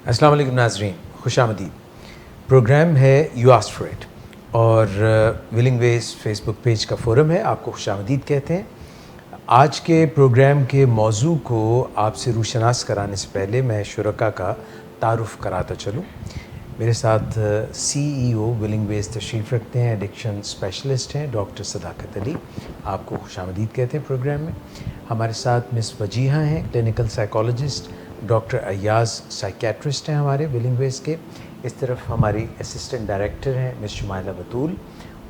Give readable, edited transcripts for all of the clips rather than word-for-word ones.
السلام علیکم ناظرین، خوش آمدید۔ پروگرام ہے یو آسکڈ فار اٹ اور ولنگ ویز فیس بک پیج کا فورم ہے، آپ کو خوش آمدید کہتے ہیں۔ آج کے پروگرام کے موضوع کو آپ سے روشناس کرانے سے پہلے میں شرکا کا تعارف کراتا چلوں۔ میرے ساتھ سی ای او ولنگ ویز تشریف رکھتے ہیں، ایڈکشن اسپیشلسٹ ہیں ڈاکٹر صداقت علی، آپ کو خوش آمدید کہتے ہیں پروگرام میں۔ ہمارے ساتھ مس وجیحہ ہیں، clinical psychologist, doctor Ayaz psychiatrist ہیں ہمارے ولنگ ویز کے۔ اس طرف ہماری اسسٹنٹ ڈائریکٹر ہیں مس شمائلہ بطول،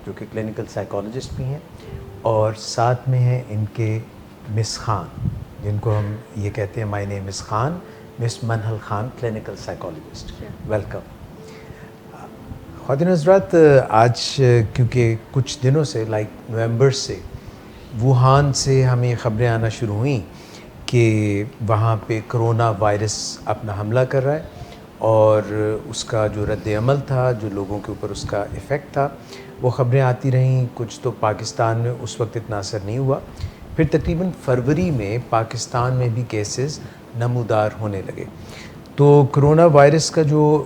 جو کہ کلینکل سائیکالوجسٹ بھی ہیں، اور ساتھ میں ہیں ان کے مس خان، جن کو ہم یہ کہتے ہیں مائی نیم مس خان، مس Minhal Khan, clinical psychologist. Welcome. خواتین حضرات، آج کیونکہ کچھ دنوں سے نومبر سے ووہان سے ہمیں خبریں آنا شروع ہوئیں کہ وہاں پہ کرونا وائرس اپنا حملہ کر رہا ہے، اور اس کا جو رد عمل تھا، جو لوگوں کے اوپر اس کا ایفیکٹ تھا، وہ خبریں آتی رہیں۔ کچھ تو پاکستان میں اس وقت اتنا اثر نہیں ہوا، پھر تقریباً فروری میں پاکستان میں بھی کیسز نمودار ہونے لگے۔ تو کرونا وائرس کا جو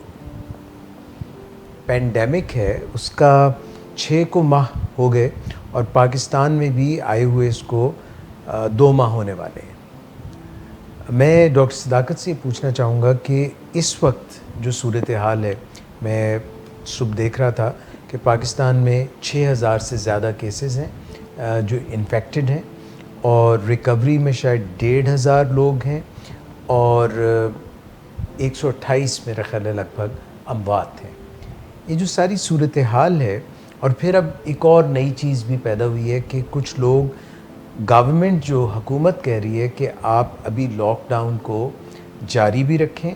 پینڈیمک ہے، اس کا 6 ماہ ہو گئے، اور پاکستان میں بھی آئے ہوئے اس کو 2 ماہ ہونے والے ہیں۔ میں ڈاکٹر صداقت سے پوچھنا چاہوں گا کہ اس وقت جو صورتحال ہے، میں صبح دیکھ رہا تھا کہ پاکستان میں 6,000 سے زیادہ کیسز ہیں جو انفیکٹڈ ہیں، اور ریکوری میں شاید 1,500 لوگ ہیں، اور 128 میرا خیال ہے لگ بھگ اموات ہیں۔ یہ جو ساری صورتحال ہے، اور پھر اب ایک اور نئی چیز بھی پیدا ہوئی ہے کہ کچھ لوگ، گورنمنٹ جو حکومت کہہ رہی ہے کہ آپ ابھی لاک ڈاؤن کو جاری بھی رکھیں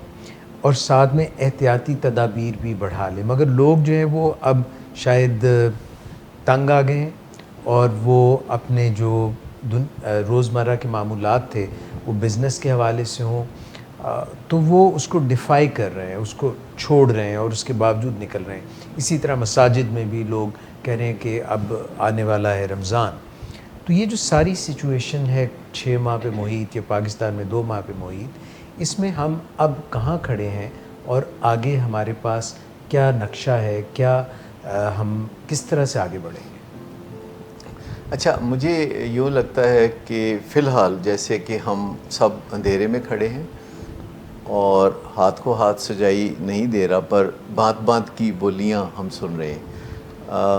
اور ساتھ میں احتیاطی تدابیر بھی بڑھا لیں، مگر لوگ جو ہیں وہ اب شاید تنگ آ گئے ہیں، اور وہ اپنے جو روزمرہ کے معمولات تھے، وہ بزنس کے حوالے سے ہوں، تو وہ اس کو ڈیفائی کر رہے ہیں، اس کو چھوڑ رہے ہیں، اور اس کے باوجود نکل رہے ہیں۔ اسی طرح مساجد میں بھی لوگ کہہ رہے ہیں کہ اب آنے والا ہے رمضان۔ تو یہ جو ساری سچویشن ہے 6 ماہ پہ محیط، یا پاکستان میں 2 ماہ پہ محیط، اس میں ہم اب کہاں کھڑے ہیں، اور آگے ہمارے پاس کیا نقشہ ہے، کیا ہم کس طرح سے آگے بڑھیں گے؟ اچھا، مجھے یوں لگتا ہے کہ فی الحال جیسے کہ ہم سب اندھیرے میں کھڑے ہیں اور ہاتھ کو ہاتھ سجائی نہیں دے رہا، پر بات بات کی بولیاں ہم سن رہے ہیں۔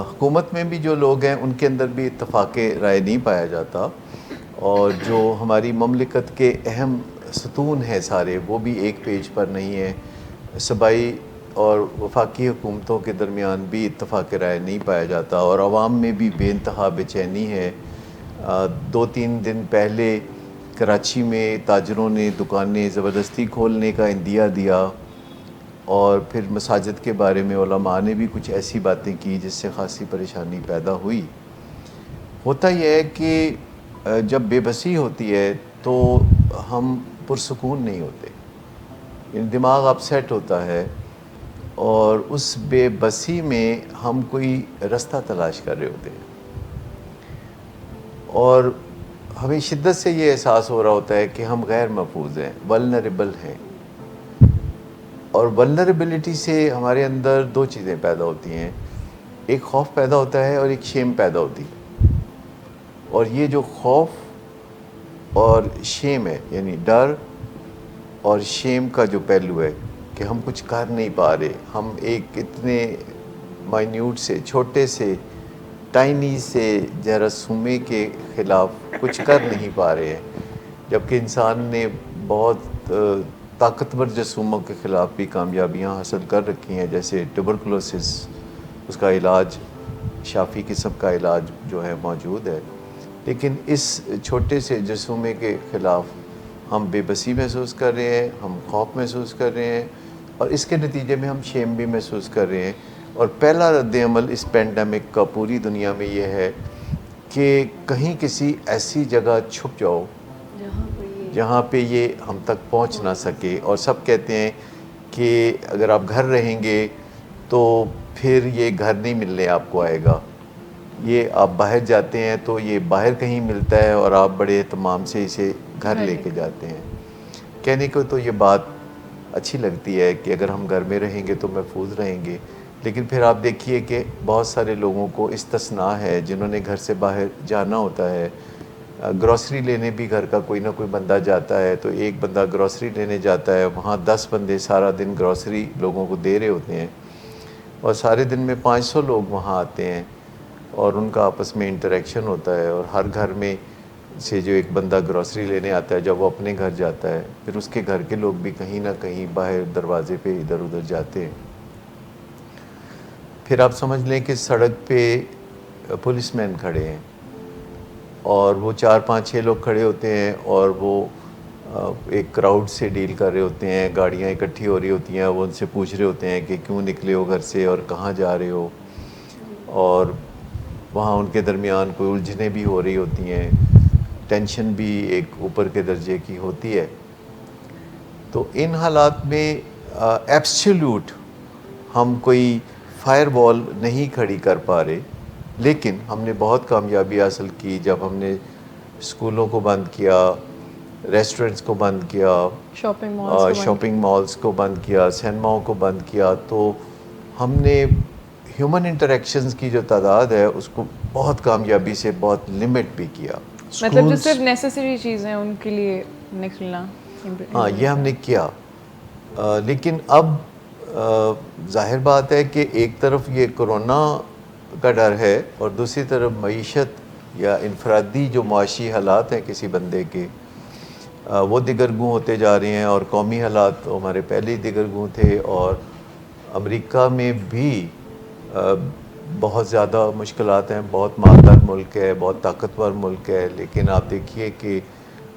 حکومت میں بھی جو لوگ ہیں ان کے اندر بھی اتفاق رائے نہیں پایا جاتا، اور جو ہماری مملکت کے اہم ستون ہیں سارے، وہ بھی ایک پیج پر نہیں ہیں۔ صوبائی اور وفاقی حکومتوں کے درمیان بھی اتفاق رائے نہیں پایا جاتا، اور عوام میں بھی بے انتہا بے چینی ہے۔ 2-3 دن پہلے کراچی میں تاجروں نے دکانیں زبردستی کھولنے کا عندیہ دیا، اور پھر مساجد کے بارے میں علماء نے بھی کچھ ایسی باتیں کی جس سے خاصی پریشانی پیدا ہوئی۔ ہوتا یہ ہے کہ جب بے بسی ہوتی ہے تو ہم پرسکون نہیں ہوتے، یعنی دماغ اپسیٹ ہوتا ہے، اور اس بے بسی میں ہم کوئی رستہ تلاش کر رہے ہوتے ہیں، اور ہمیں شدت سے یہ احساس ہو رہا ہوتا ہے کہ ہم غیر محفوظ ہیں، ولنریبل ہیں۔ اور ولنریبلٹی سے ہمارے اندر 2 چیزیں پیدا ہوتی ہیں، ایک خوف پیدا ہوتا ہے اور ایک شیم پیدا ہوتی ہے۔ اور یہ جو خوف اور شیم ہے، یعنی ڈر اور شیم کا جو پہلو ہے کہ ہم کچھ کر نہیں پا رہے، ہم ایک اتنے مائنیوٹ سے، چھوٹے سے، ٹائنی سے جراثومے کے خلاف کچھ کر نہیں پا رہے ہیں، جبکہ انسان نے بہت طاقتور جراثوموں کے خلاف بھی کامیابیاں حاصل کر رکھی ہیں، جیسے ٹیوبرکلوسس، اس کا علاج، شافی قسم کا علاج جو ہے موجود ہے۔ لیکن اس چھوٹے سے جراثومے کے خلاف ہم بے بسی محسوس کر رہے ہیں، ہم خوف محسوس کر رہے ہیں، اور اس کے نتیجے میں ہم شیم بھی محسوس کر رہے ہیں۔ اور پہلا رد عمل اس پینڈیمک کا پوری دنیا میں یہ ہے کہ کہیں کسی ایسی جگہ چھپ جاؤ جہاں پہ یہ ہم تک پہنچ نہ سکے۔ اور سب کہتے ہیں کہ اگر آپ گھر رہیں گے تو پھر یہ گھر نہیں ملنے آپ کو آئے گا، یہ آپ باہر جاتے ہیں تو یہ باہر کہیں ملتا ہے، اور آپ بڑے اہتمام سے اسے گھر لے کے جاتے ہیں۔ کہنے کو تو یہ بات اچھی لگتی ہے کہ اگر ہم گھر میں رہیں گے تو محفوظ رہیں گے، لیکن پھر آپ دیکھیے کہ بہت سارے لوگوں کو استثناء ہے جنہوں نے گھر سے باہر جانا ہوتا ہے. گروسری لینے بھی گھر کا کوئی نہ کوئی بندہ جاتا ہے، تو ایک بندہ گروسری لینے جاتا ہے، وہاں 10 بندے سارا دن گروسری لوگوں کو دے رہے ہوتے ہیں، اور سارے دن میں 500 لوگ وہاں آتے ہیں اور ان کا آپس میں انٹریکشن ہوتا ہے، اور ہر گھر میں سے جو ایک بندہ گروسری لینے آتا ہے جب وہ اپنے گھر جاتا ہے، پھر اس کے گھر کے لوگ بھی کہیں نہ کہیں باہر دروازے پہ ادھر ادھر جاتے ہیں. پھر آپ سمجھ لیں کہ سڑک پہ پولیس مین کھڑے ہیں اور وہ 4 5 6 لوگ کھڑے ہوتے ہیں اور وہ ایک کراؤڈ سے ڈیل کر رہے ہوتے ہیں، گاڑیاں اکٹھی ہو رہی ہوتی ہیں، وہ ان سے پوچھ رہے ہوتے ہیں کہ کیوں نکلے ہو گھر سے اور کہاں جا رہے ہو، اور وہاں ان کے درمیان کوئی الجھنیں بھی ہو رہی ہوتی ہیں، ٹینشن بھی ایک اوپر کے درجے کی ہوتی ہے. تو ان حالات میں ایبسلیوٹ ہم کوئی فائر وال نہیں کھڑی کر پا رہے، لیکن ہم نے بہت کامیابی حاصل کی جب ہم نے اسکولوں کو بند کیا، ریسٹورنٹس کو بند کیا، شاپنگ مالز کو بند کیا، سینماؤں کو بند کیا. تو ہم نے ہیومن انٹریکشنز کی جو تعداد ہے اس کو بہت کامیابی سے بہت لمٹ بھی کیا. مطلب جو صرف نیسیسری چیزیں ان کے لیے نکلنا. ہاں یہ ہم نے کیا، لیکن اب ظاہر بات ہے کہ ایک طرف یہ کرونا کا ڈر ہے اور دوسری طرف معیشت یا انفرادی جو معاشی حالات ہیں کسی بندے کے وہ دگرگوں ہوتے جا رہے ہیں، اور قومی حالات ہمارے پہلے ہی دگرگوں تھے، اور امریکہ میں بھی بہت زیادہ مشکلات ہیں. بہت مالدار ملک ہے، بہت طاقتور ملک ہے، لیکن آپ دیکھیے کہ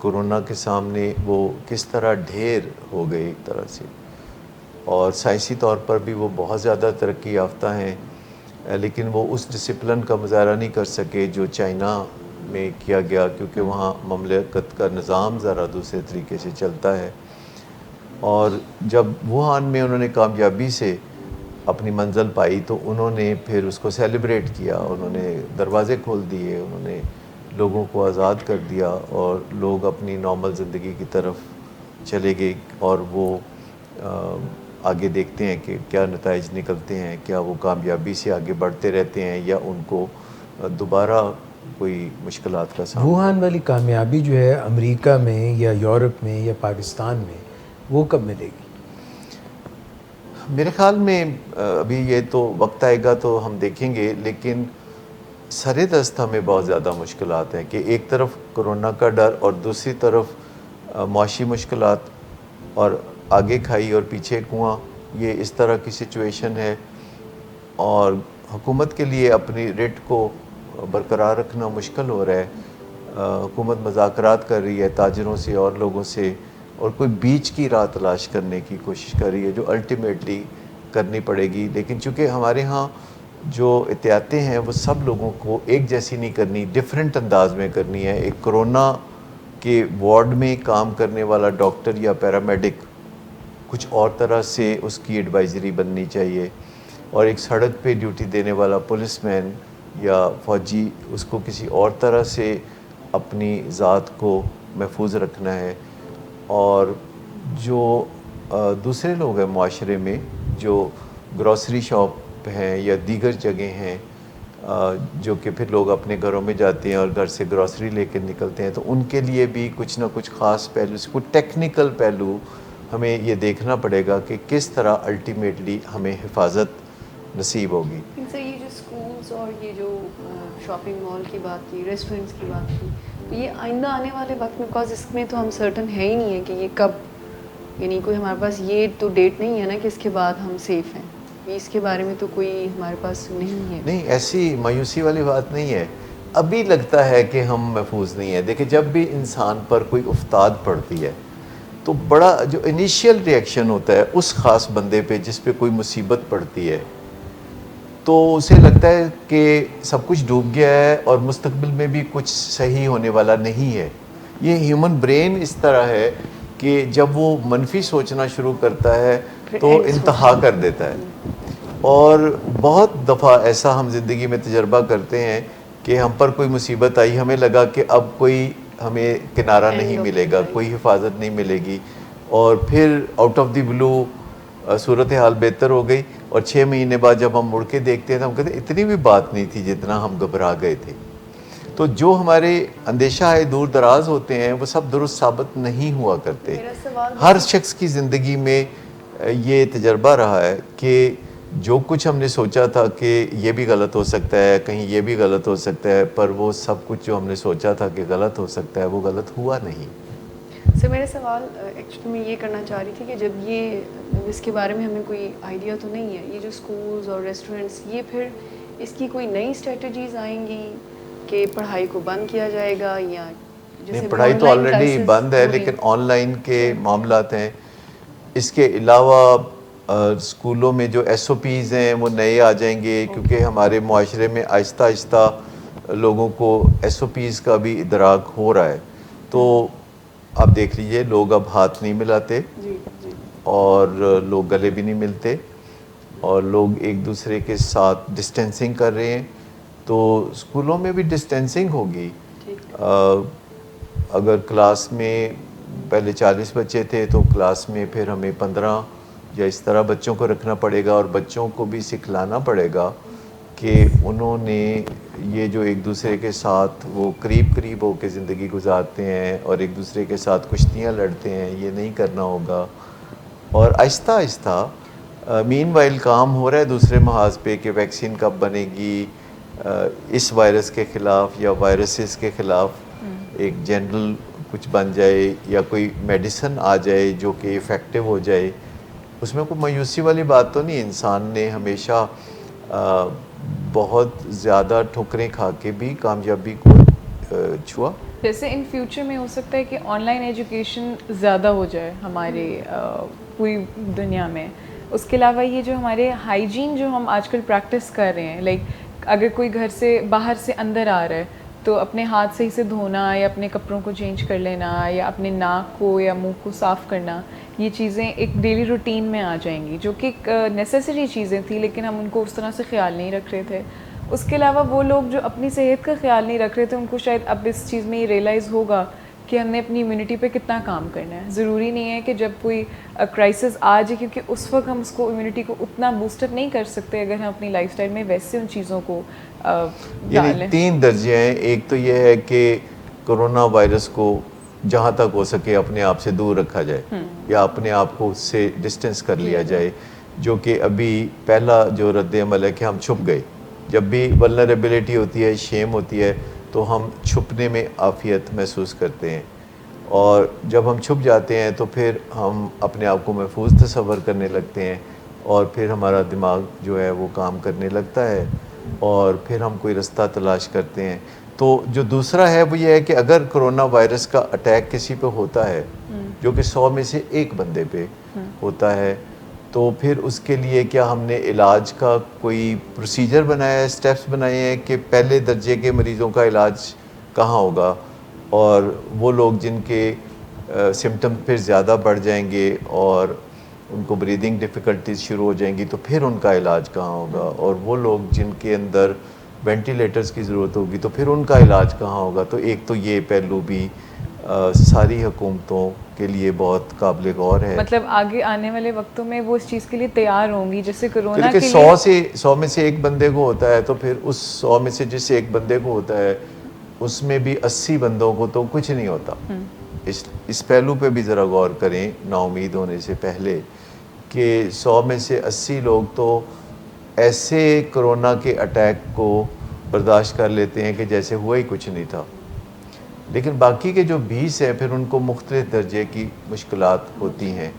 کرونا کے سامنے وہ کس طرح ڈھیر ہو گئے ایک طرح سے، اور سائنسی طور پر بھی وہ بہت زیادہ ترقی یافتہ ہیں، لیکن وہ اس ڈسپلن کا مظاہرہ نہیں کر سکے جو چائنا میں کیا گیا، کیونکہ وہاں مملکت کا نظام ذرا دوسرے طریقے سے چلتا ہے. اور جب ووہان میں انہوں نے کامیابی سے اپنی منزل پائی تو انہوں نے پھر اس کو سیلیبریٹ کیا، انہوں نے دروازے کھول دیے، انہوں نے لوگوں کو آزاد کر دیا، اور لوگ اپنی نارمل زندگی کی طرف چلے گئے، اور وہ آگے دیکھتے ہیں کہ کیا نتائج نکلتے ہیں، کیا وہ کامیابی سے آگے بڑھتے رہتے ہیں یا ان کو دوبارہ کوئی مشکلات کا سامنا. ووہان والی کامیابی جو ہے امریکہ میں یا یورپ میں یا پاکستان میں وہ کب ملے گی؟ میرے خیال میں ابھی یہ تو وقت آئے گا تو ہم دیکھیں گے، لیکن سر دست ہمیں بہت زیادہ مشکلات ہیں کہ ایک طرف کرونا کا ڈر اور دوسری طرف معاشی مشکلات، اور آگے کھائی اور پیچھے کنواں، یہ اس طرح کی سچویشن ہے، اور حکومت کے لیے اپنی ریٹ کو برقرار رکھنا مشکل ہو رہا ہے. حکومت مذاکرات کر رہی ہے تاجروں سے اور لوگوں سے، اور کوئی بیچ کی راہ تلاش کرنے کی کوشش کر رہی ہے جو الٹیمیٹلی کرنی پڑے گی. لیکن چونکہ ہمارے ہاں جو احتیاطیں ہیں وہ سب لوگوں کو ایک جیسی نہیں کرنی، ڈیفرنٹ انداز میں کرنی ہے. ایک کرونا کے وارڈ میں کام کرنے والا ڈاکٹر یا پیرامیڈک کچھ اور طرح سے اس کی ایڈوائزری بننی چاہیے، اور ایک سڑک پہ ڈیوٹی دینے والا پولیس مین یا فوجی اس کو کسی اور طرح سے اپنی ذات کو محفوظ رکھنا ہے. اور جو دوسرے لوگ ہیں معاشرے میں جو گروسری شاپ ہیں یا دیگر جگہیں ہیں جو کہ پھر لوگ اپنے گھروں میں جاتے ہیں اور گھر سے گروسری لے کے نکلتے ہیں، تو ان کے لیے بھی کچھ نہ کچھ خاص پہلو، کوئی ٹیکنیکل پہلو ہمیں یہ دیکھنا پڑے گا کہ کس طرح الٹیمیٹلی ہمیں حفاظت نصیب ہوگی. ان سے یہ جو اسکولس اور یہ جو شاپنگ مال کی بات کی، ریسٹورینٹس کی بات کی، تو یہ آئندہ آنے والے وقت میں، بیکاز اس میں تو ہم سرٹن ہے ہی نہیں ہے کہ یہ کب، یعنی کوئی ہمارے پاس یہ تو ڈیٹ نہیں ہے نا کہ اس کے بعد ہم سیف ہیں، اس کے بارے میں تو کوئی ہمارے پاس نہیں ہے. نہیں، ایسی مایوسی والی بات نہیں ہے. ابھی لگتا ہے کہ ہم محفوظ نہیں ہیں. دیکھیں جب بھی انسان پر کوئی افتاد پڑتی ہے تو بڑا جو انیشیل ریئیکشن ہوتا ہے اس خاص بندے پہ جس پہ کوئی مصیبت پڑتی ہے، تو اسے لگتا ہے کہ سب کچھ ڈوب گیا ہے اور مستقبل میں بھی کچھ صحیح ہونے والا نہیں ہے. یہ ہیومن برین اس طرح ہے کہ جب وہ منفی سوچنا شروع کرتا ہے تو انتہا کر دیتا ہے. اور بہت دفعہ ایسا ہم زندگی میں تجربہ کرتے ہیں کہ ہم پر کوئی مصیبت آئی، ہمیں لگا کہ اب کوئی ہمیں کنارہ نہیں ملے گا، کوئی حفاظت نہیں ملے گی، اور پھر آؤٹ آف دی بلو صورتحال بہتر ہو گئی, اور 6 مہینے بعد جب ہم مڑ کے دیکھتے ہیں تو ہم کہتے ہیں اتنی بھی بات نہیں تھی جتنا ہم گھبرا گئے تھے. تو جو ہمارے اندیشہ ہے دور دراز ہوتے ہیں وہ سب درست ثابت نہیں ہوا کرتے. ہر شخص کی زندگی میں یہ تجربہ رہا ہے کہ جو کچھ ہم نے سوچا تھا کہ یہ بھی غلط ہو سکتا ہے, کہیں یہ بھی غلط ہو سکتا ہے, پر وہ سب کچھ جو ہم نے سوچا تھا کہ غلط ہو سکتا ہے وہ غلط ہوا نہیں. سر میرا سوال ایکچولی میں یہ کرنا چاہ رہی تھی کہ جب یہ اس کے بارے میں ہمیں کوئی آئیڈیا تو نہیں ہے, یہ جو اسکولز اور ریسٹورینٹس, یہ پھر اس کی کوئی نئی اسٹریٹجیز آئیں گی کہ پڑھائی کو بند کیا جائے گا, یا نہیں, پڑھائی تو آلریڈی بند ہے لیکن آن لائن کے معاملات ہیں. اس کے علاوہ اسکولوں میں جو ایس او پیز ہیں وہ نئے آ جائیں گے, کیونکہ ہمارے معاشرے میں آہستہ آہستہ لوگوں کو ایس او پیز کا بھی ادراک ہو رہا ہے. تو آپ دیکھ لیجئے لوگ اب ہاتھ نہیں ملاتے اور لوگ گلے بھی نہیں ملتے, اور لوگ ایک دوسرے کے ساتھ ڈسٹینسنگ کر رہے ہیں. تو اسکولوں میں بھی ڈسٹینسنگ ہوگی. اگر کلاس میں پہلے 40 بچے تھے تو کلاس میں پھر ہمیں 15 یا اس طرح بچوں کو رکھنا پڑے گا, اور بچوں کو بھی سکھلانا پڑے گا کہ انہوں نے یہ جو ایک دوسرے کے ساتھ وہ قریب ہو کے زندگی گزارتے ہیں اور ایک دوسرے کے ساتھ کشتیاں لڑتے ہیں, یہ نہیں کرنا ہوگا. اور آہستہ آہستہ مین وائل کام ہو رہا ہے دوسرے محاذ پہ کہ ویکسین کب بنے گی اس وائرس کے خلاف یا وائرسز کے خلاف, ایک جنرل کچھ بن جائے یا کوئی میڈیسن آ جائے جو کہ افیکٹو ہو جائے. اس میں کوئی مایوسی والی بات تو نہیں. انسان نے ہمیشہ بہت زیادہ ٹھوکریں کھا کے بھی کامیابی کو چھوا. جیسے ان فیوچر میں ہو سکتا ہے کہ آن لائن ایجوکیشن زیادہ ہو جائے ہماری پوری دنیا میں. اس کے علاوہ یہ جو ہمارے ہائیجین جو ہم آج کل پریکٹس کر رہے ہیں, لائک اگر کوئی گھر سے باہر سے اندر آ رہا ہے تو اپنے ہاتھ صحیح سے دھونا یا اپنے کپڑوں کو چینج کر لینا یا اپنے ناک کو یا منہ کو صاف کرنا, یہ چیزیں ایک ڈیلی روٹین میں آ جائیں گی, جو کہ ایک نیسیسری چیزیں تھیں لیکن ہم ان کو اس طرح سے خیال نہیں رکھ رہے تھے. اس کے علاوہ وہ لوگ جو اپنی صحت کا خیال نہیں رکھ رہے تھے ان کو شاید اب اس چیز میں یہ ریئلائز ہوگا کہ ہم نے اپنی امیونٹی پہ کتنا کام کرنا ہے. ضروری نہیں ہے کہ جب کوئی کرائسس آ جائے, کیونکہ اس وقت ہم اس کو امیونٹی کو اتنا بوسٹ اپ نہیں کر سکتے اگر ہم اپنی لائف اسٹائل میں ویسے ان چیزوں کو یعنی 3 درجے ہیں. ایک تو یہ ہے کہ کرونا وائرس کو جہاں تک ہو سکے اپنے آپ سے دور رکھا جائے یا اپنے آپ کو اس سے ڈسٹینس کر لیا جائے, جو کہ ابھی پہلا جو رد عمل ہے کہ ہم چھپ گئے. جب بھی ولنریبلٹی ہوتی ہے, شیم ہوتی ہے, تو ہم چھپنے میں عافیت محسوس کرتے ہیں, اور جب ہم چھپ جاتے ہیں تو پھر ہم اپنے آپ کو محفوظ تصور کرنے لگتے ہیں, اور پھر ہمارا دماغ جو ہے وہ کام کرنے لگتا ہے, اور پھر ہم کوئی رستہ تلاش کرتے ہیں. تو جو دوسرا ہے وہ یہ ہے کہ اگر کرونا وائرس کا اٹیک کسی پہ ہوتا ہے جو کہ 100 میں سے 1 بندے پہ ہوتا ہے, تو پھر اس کے لیے کیا ہم نے علاج کا کوئی پروسیجر بنایا ہے, سٹیپس بنائے ہیں کہ پہلے درجے کے مریضوں کا علاج کہاں ہوگا, اور وہ لوگ جن کے سمٹم پھر زیادہ بڑھ جائیں گے اور ان کو بریدنگ ڈیفیکلٹیز شروع ہو جائیں گی تو پھر ان کا علاج کہاں ہوگا, اور وہ لوگ جن کے اندر وینٹیلیٹرز کی ضرورت ہوگی تو پھر ان کا علاج کہاں ہوگا. تو ایک تو یہ پہلو بھی ساری حکومتوں کے لیے بہت قابل غور ہے. مطلب آگے آنے والے وقتوں میں وہ اس چیز کے لیے تیار ہوں گی, جیسے کرونا کے 100 میں سے 1 بندے کو ہوتا ہے تو پھر اس 100 میں سے جس 1 بندے کو ہوتا ہے اس میں بھی 80 بندوں کو تو کچھ نہیں ہوتا. اس پہلو پہ بھی ذرا غور کریں نا امید ہونے سے پہلے کہ 100 میں سے 80 لوگ تو ایسے کرونا کے اٹیک کو برداشت کر لیتے ہیں کہ جیسے ہوا ہی کچھ نہیں تھا, لیکن باقی کے جو 20 ہیں پھر ان کو مختلف درجے کی مشکلات ہوتی ہیں,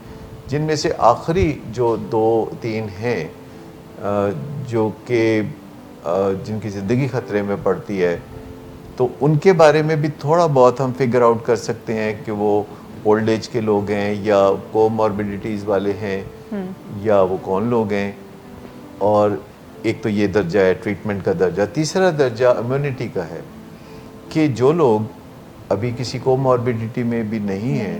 جن میں سے آخری جو 2-3 ہیں جو کہ جن کی زندگی خطرے میں پڑتی ہے, تو ان کے بارے میں بھی تھوڑا بہت ہم فگر آؤٹ کر سکتے ہیں کہ وہ اولڈ ایج کے لوگ ہیں یا کوموربیڈیٹیز والے ہیں یا وہ کون لوگ ہیں. اور ایک تو یہ درجہ ہے ٹریٹمنٹ کا درجہ. تیسرا درجہ امیونٹی کا ہے کہ جو لوگ ابھی کسی کوموربیڈیٹی میں بھی نہیں ہیں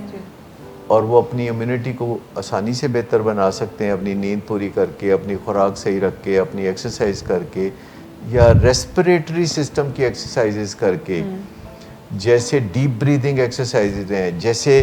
اور وہ اپنی امیونٹی کو آسانی سے بہتر بنا سکتے ہیں اپنی نیند پوری کر کے, اپنی خوراک صحیح رکھ کے, اپنی ایکسرسائز کر کے یا ریسپریٹری سسٹم کی ایکسرسائزز کر کے, جیسے ڈیپ بریدنگ ایکسرسائزز ہیں, جیسے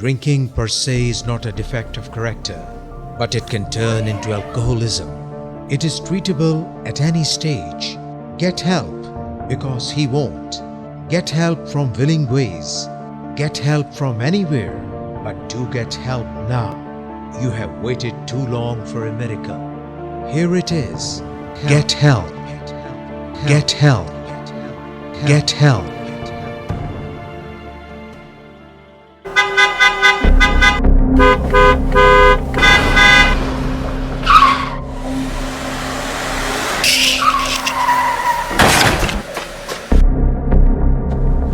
Drinking per se is not a defect of character, but it can turn into alcoholism. It is treatable at any stage. Get help because he won't. Get help from Willing Ways. Get help from anywhere, but do get help now. You have waited too long for a miracle. Here it is. Get help. Get help. Get help.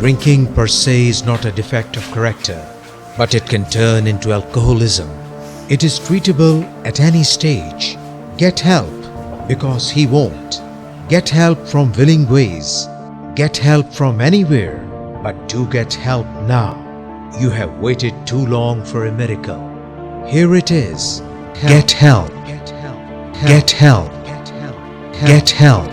Drinking per se is not a defect of character, but it can turn into alcoholism. It is treatable at any stage. Get help because he won't. Get help from Willing Ways. Get help from anywhere, but do get help now. You have waited too long for a miracle. Here it is. Get help. Get help. Get help.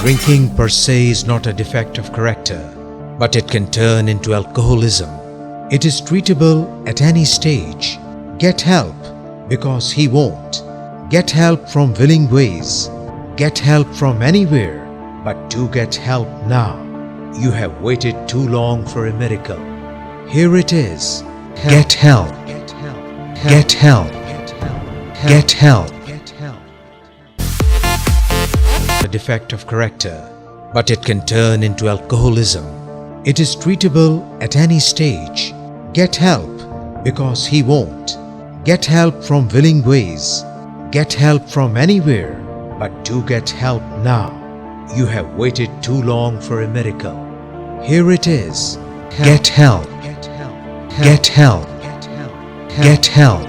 Drinking per se is not a defect of character, but it can turn into alcoholism. It is treatable at any stage. Get help because he won't. Get help from Willing Ways. Get help from anywhere, but do get help now. You have waited too long for a miracle. Here it is. Get help. Get help. Get help. A defect of character, but it can turn into alcoholism. It is treatable at any stage. Get help, because he won't. Get help from Willing Ways. Get help from anywhere, but do get help now. You have waited too long for a miracle. Here it is. Get help. Get help. Get help.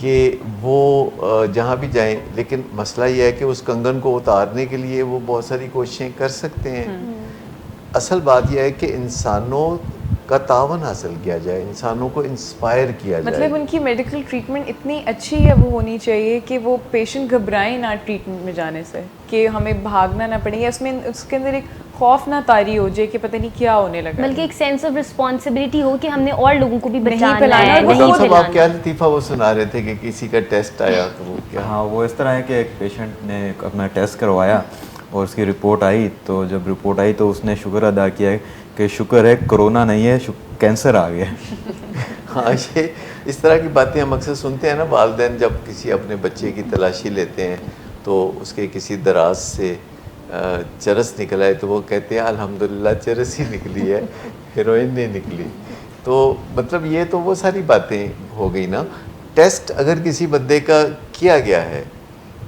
کہ وہ جہاں بھی جائیں، لیکن مسئلہ یہ ہے کہ اس کنگن کو اتارنے کے لیے وہ بہت ساری کوششیں کر سکتے ہیں. اصل بات یہ ہے کہ انسانوں کا تعاون حاصل کیا جائے، انسانوں کو انسپائر کیا جائے. مطلب ان کی میڈیکل ٹریٹمنٹ اتنی اچھی ہے وہ ہونی چاہیے کہ وہ پیشنٹ گھبرائیں نہ ٹریٹمنٹ میں جانے سے، کہ ہمیں بھاگنا نہ پڑے، یا اس کے اندر ایک خوف نہ طاری ہو جائے کہ پتہ نہیں کیا ہونے لگا، بلکہ ایک سینس آف رسپانسبلٹی ہو کہ ہم نے اور لوگوں کو بھی بچانا پلانا ہے. ڈاکٹر صاحب آپ کیا لطیفہ وہ سنا رہے تھے کہ کسی کا ٹیسٹ آیا تو وہ کیا؟ ہاں وہ اس طرح ہے کہ ایک پیشنٹ نے اپنا ٹیسٹ کروایا اور اس کی رپورٹ آئی، تو جب رپورٹ آئی تو اس نے شکر ادا کیا کہ شکر ہے کرونا نہیں ہے، کینسر آ گیا. ہاں یہ اس طرح کی باتیں ہم اکثر سنتے ہیں نا. والدین جب کسی اپنے بچے کی تلاشی لیتے ہیں تو اس کے کسی دراز سے چرس نکل آئے تو وہ کہتے ہیں الحمدللہ چرس ہی نکلی ہے، ہیروئن نہیں نکلی. تو مطلب یہ تو وہ ساری باتیں ہو گئی نا. ٹیسٹ اگر کسی بندے کا کیا گیا ہے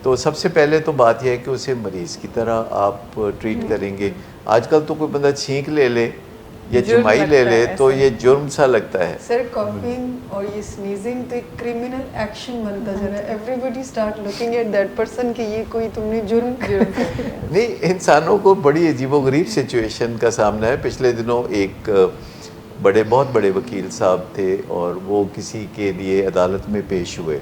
تو سب سے پہلے تو بات یہ ہے کہ اسے مریض کی طرح آپ ٹریٹ کریں گے. آج کل تو کوئی بندہ چھینک لے لے یا چمائی لے لے تو یہ جرم سا لگتا ہے. سر کافنگ اور یہ سنیزنگ تو ایک کرمنل ایکشن بنتا جا رہا ہے. Everybody start looking at that person کہ یہ کوئی تم نے جرم نہیں. انسانوں کو بڑی عجیب و غریب سچویشن کا سامنا ہے. پچھلے دنوں ایک بہت بڑے وکیل صاحب تھے اور وہ کسی کے لیے عدالت میں پیش ہوئے.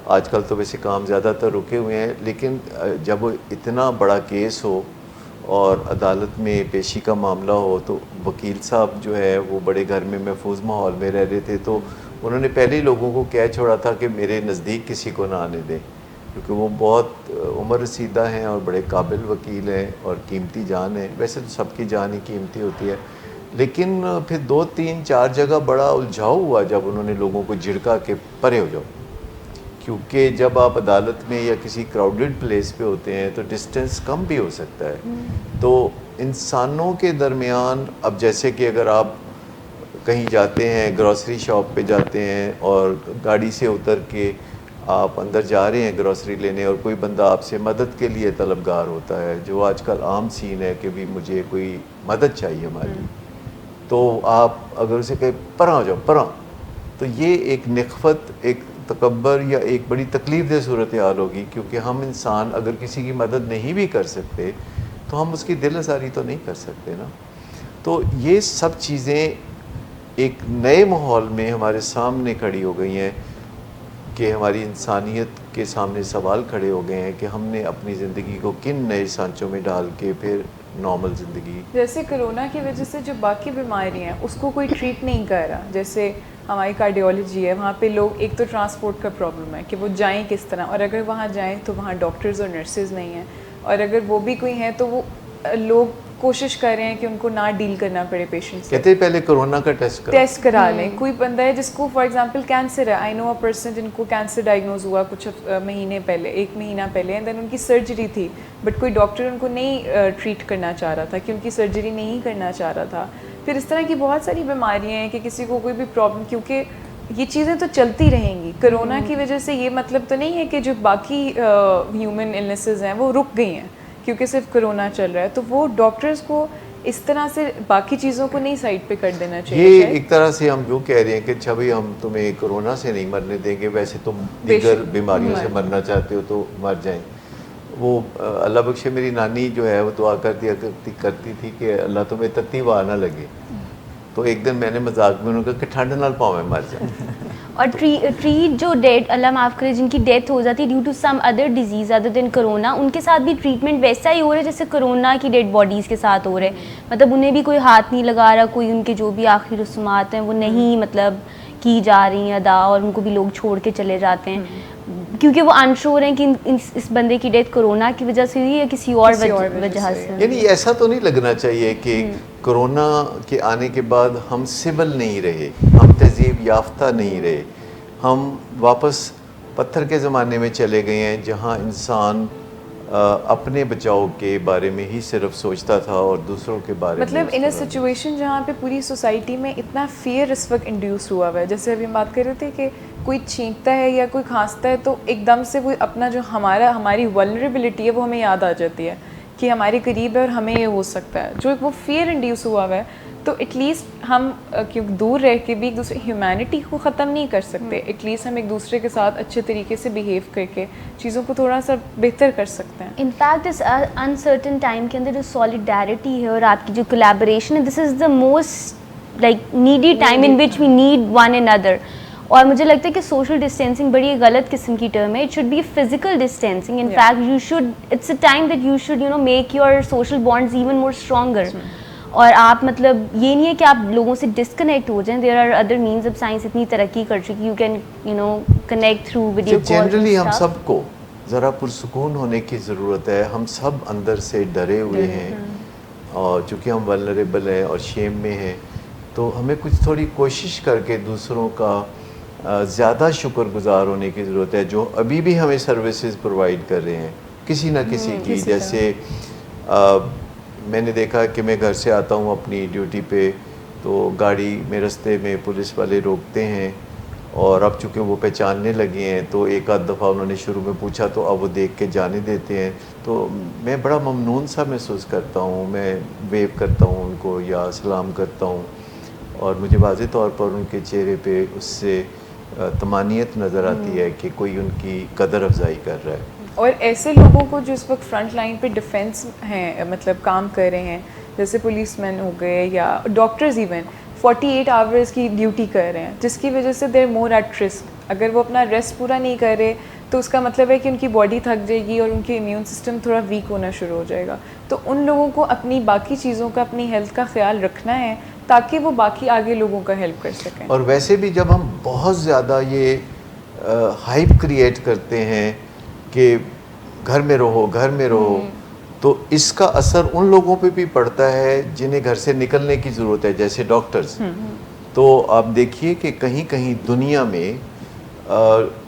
آج کل تو ویسے کام زیادہ تر رکے ہوئے ہیں، لیکن جب اتنا بڑا کیس ہو اور عدالت میں پیشی کا معاملہ ہو تو وکیل صاحب جو ہے وہ بڑے گھر میں محفوظ ماحول میں رہ رہے تھے. تو انہوں نے پہلے ہی لوگوں کو کہہ چھوڑا تھا کہ میرے نزدیک کسی کو نہ آنے دیں، کیونکہ وہ بہت عمر رسیدہ ہیں اور بڑے قابل وکیل ہیں اور قیمتی جان ہے. ویسے تو سب کی جان ہی قیمتی ہوتی ہے، لیکن پھر 2 3 4 جگہ بڑا الجھاؤ ہوا جب انہوں نے لوگوں کو جھڑکا کہ پرے ہو جاؤ. کیونکہ جب آپ عدالت میں یا کسی کراؤڈڈ پلیس پہ ہوتے ہیں تو ڈسٹینس کم بھی ہو سکتا ہے. تو انسانوں کے درمیان اب جیسے کہ اگر آپ کہیں جاتے ہیں، گروسری شاپ پہ جاتے ہیں اور گاڑی سے اتر کے آپ اندر جا رہے ہیں گروسری لینے اور کوئی بندہ آپ سے مدد کے لیے طلبگار ہوتا ہے، جو آج کل عام سین ہے کہ بھی مجھے کوئی مدد چاہیے ہماری، تو آپ اگر اسے کہیں پراں ہو جاؤ پراں، تو یہ ایک نخوت، ایک تکبر یا ایک بڑی تکلیف دہ صورتحال ہوگی. کیونکہ ہم انسان اگر کسی کی مدد نہیں بھی کر سکتے تو ہم اس کی دل آزاری تو نہیں کر سکتے نا. تو یہ سب چیزیں ایک نئے ماحول میں ہمارے سامنے کھڑی ہو گئی ہیں کہ ہماری انسانیت کے سامنے سوال کھڑے ہو گئے ہیں کہ ہم نے اپنی زندگی کو کن نئے سانچوں میں ڈال کے پھر نارمل زندگی. جیسے کرونا کی وجہ سے جو باقی بیماری ہیں اس کو کوئی ٹریٹ نہیں کر رہا. جیسے ہماری کارڈیولوجی ہے، وہاں پہ لوگ ایک تو ٹرانسپورٹ کا پرابلم ہے کہ وہ جائیں کس طرح، اور اگر وہاں جائیں تو وہاں ڈاکٹرز اور نرسز نہیں ہیں، اور اگر وہ بھی کوئی ہیں تو وہ لوگ کوشش کر رہے ہیں کہ ان کو نہ ڈیل کرنا پڑے پیشنٹ سے. کہتے ہیں پہلے کورونا کا ٹیسٹ کرا لیں. کوئی بندہ ہے جس کو فار ایگزامپل کینسر ہے، آئی نو اے پرسن جن کو کینسر ڈائگنوز ہوا کچھ مہینے پہلے، 1 مہینہ پہلے، اینڈ دین ان کی سرجری تھی، بٹ کوئی ڈاکٹر ان کو نہیں ٹریٹ کرنا چاہ رہا تھا کہ ان کی سرجری نہیں کرنا چاہ رہا تھا. پھر اس طرح کی بہت ساری بیماریاں ہیں کہ کسی کو کوئی بھی پرابلم، کیونکہ یہ چیزیں تو چلتی رہیں گی. کرونا کی وجہ سے یہ مطلب تو نہیں ہے کہ جو باقی ہیومن النیسز ہیں وہ رک گئی ہیں کیونکہ صرف کرونا چل رہا ہے. تو وہ ڈاکٹرز کو اس طرح سے باقی چیزوں کو نہیں سائڈ پہ کر دینا چاہیے. یہ ایک طرح سے ہم جو کہہ رہے ہیں کہ اچھا بھائی ہم تمہیں کرونا سے نہیں مرنے دیں گے، ویسے تم دیگر بیماریوں سے مرنا چاہتے ہو تو مر جائیں. وہ اللہ بخشے میری نانی جو ہے وہ دعا کرتی تھی کہ اللہ تمہیں تتی ہوا نہ لگے. تو ایک دن میں نے مذاق میں انہوں نے کہا کہ ٹھنڈ نال پاؤں میں مر جائیں. اور ٹریٹ جو ڈیتھ اللہ معاف کرے جن کی ڈیتھ ہو جاتی ہے due to some other disease other than corona, ان کے ساتھ بھی ٹریٹمنٹ ویسا ہی ہو رہا ہے جیسے کرونا کی ڈیڈ باڈیز کے ساتھ ہو رہا ہے. مطلب انہیں بھی کوئی ہاتھ نہیں لگا رہا، کوئی ان کے جو بھی آخری رسومات ہیں وہ نہیں مطلب کی جا رہی ہیں ادا، اور ان کو بھی لوگ چھوڑ کے چلے جاتے ہیں کیونکہ وہ انشور ہیں کہ اس بندے کی ڈیتھ کرونا کی وجہ سے ہوئی یا کسی اور وجہ سے. یعنی ایسا تو نہیں لگنا چاہیے کہ کرونا کے آنے کے بعد ہم سول نہیں رہے، ہم تہذیب یافتہ نہیں رہے، ہم واپس پتھر کے زمانے میں چلے گئے ہیں جہاں انسان اپنے بچاؤ کے بارے میں ہی صرف سوچتا تھا اور دوسروں کے بارے میں مطلب ان اے سچویشن جہاں پہ پوری سوسائٹی میں اتنا فیئر اس وقت انڈیوس ہوا ہوا ہے. جیسے ابھی ہم بات کر رہے تھے کہ کوئی چھینکتا ہے یا کوئی کھانستا ہے تو ایک دم سے وہ اپنا جو ہماری ولنریبلٹی ہے وہ ہمیں یاد آ جاتی ہے کہ ہمارے قریب ہے اور ہمیں یہ ہو سکتا ہے. جو ایک وہ فیئر انڈیوس ہوا ہوا ہے, تو ایٹ لیسٹ ہم کیونکہ دور رہ کے بھی ایک دوسرے ہیومینٹی کو ختم نہیں کر سکتے, ایٹ لیسٹ ہم ایک دوسرے کے ساتھ اچھے طریقے سے بیہیو کر کے چیزوں کو تھوڑا سا بہتر کر سکتے ہیں. انفیکٹ اس انسرٹن ٹائم کے اندر جو سالیڈیرٹی ہے اور آپ کی جو کولیبوریشن ہے, this is the most like needy time in which we need one another. اور مجھے لگتا ہے کہ سوشل ڈسٹینسنگ بڑی غلط قسم کی ٹرم ہے. It should be physical distancing. In fact you should, it's a time that you should make your social bonds even more stronger. اور آپ مطلب یہ نہیں ہے کہ آپ لوگوں سے ڈسکنیکٹ ہو جائیں. There are other means. اب سائنس اتنی ترقی کر چکی, you can connect through video call. Generally ہم سب کو ذرا پرسکون ہونے کی ضرورت ہے. ہم سب اندر سے ڈرے ہوئے ہیں, اور چونکہ ہم ولنریبل ہیں اور شیم میں ہیں, تو ہمیں کچھ تھوڑی کوشش کر کے دوسروں کا زیادہ شکر گزار ہونے کی ضرورت ہے جو ابھی بھی ہمیں سروسز پرووائڈ کر رہے ہیں کسی نہ کسی کی. جیسے میں نے دیکھا کہ میں گھر سے آتا ہوں اپنی ڈیوٹی پہ, تو گاڑی میں رستے میں پولیس والے روکتے ہیں, اور اب چونکہ وہ پہچاننے لگے ہیں تو ایک آدھ دفعہ انہوں نے شروع میں پوچھا تو اب وہ دیکھ کے جانے دیتے ہیں. تو میں بڑا ممنون سا محسوس کرتا ہوں. میں ویو کرتا ہوں ان کو یا سلام کرتا ہوں, اور مجھے واضح طور پر ان کے چہرے پہ اس سے طمانینت نظر آتی ہے کہ کوئی ان کی قدر افزائی کر رہا ہے. اور ایسے لوگوں کو جو اس وقت فرنٹ لائن پہ ڈیفینس ہیں, مطلب کام کر رہے ہیں, جیسے پولیس مین ہو گئے یا ڈاکٹرز ایون 48 آورز کی ڈیوٹی کر رہے ہیں, جس کی وجہ سے دیر مور ایٹ رسک. اگر وہ اپنا ریسٹ پورا نہیں کر رہے تو اس کا مطلب ہے کہ ان کی باڈی تھک جائے گی اور ان کے امیون سسٹم تھوڑا ویک ہونا شروع ہو جائے گا. تو ان لوگوں کو اپنی باقی چیزوں کا, اپنی ہیلتھ کا خیال رکھنا ہے تاکہ وہ باقی آگے لوگوں کا ہیلپ کر سکیں. اور ویسے بھی جب ہم بہت زیادہ یہ ہائپ کریٹ کرتے ہیں کہ گھر میں رہو گھر میں رہو, تو اس کا اثر ان لوگوں پہ بھی پڑتا ہے جنہیں گھر سے نکلنے کی ضرورت ہے, جیسے ڈاکٹرز. تو آپ دیکھیے کہ کہیں کہیں دنیا میں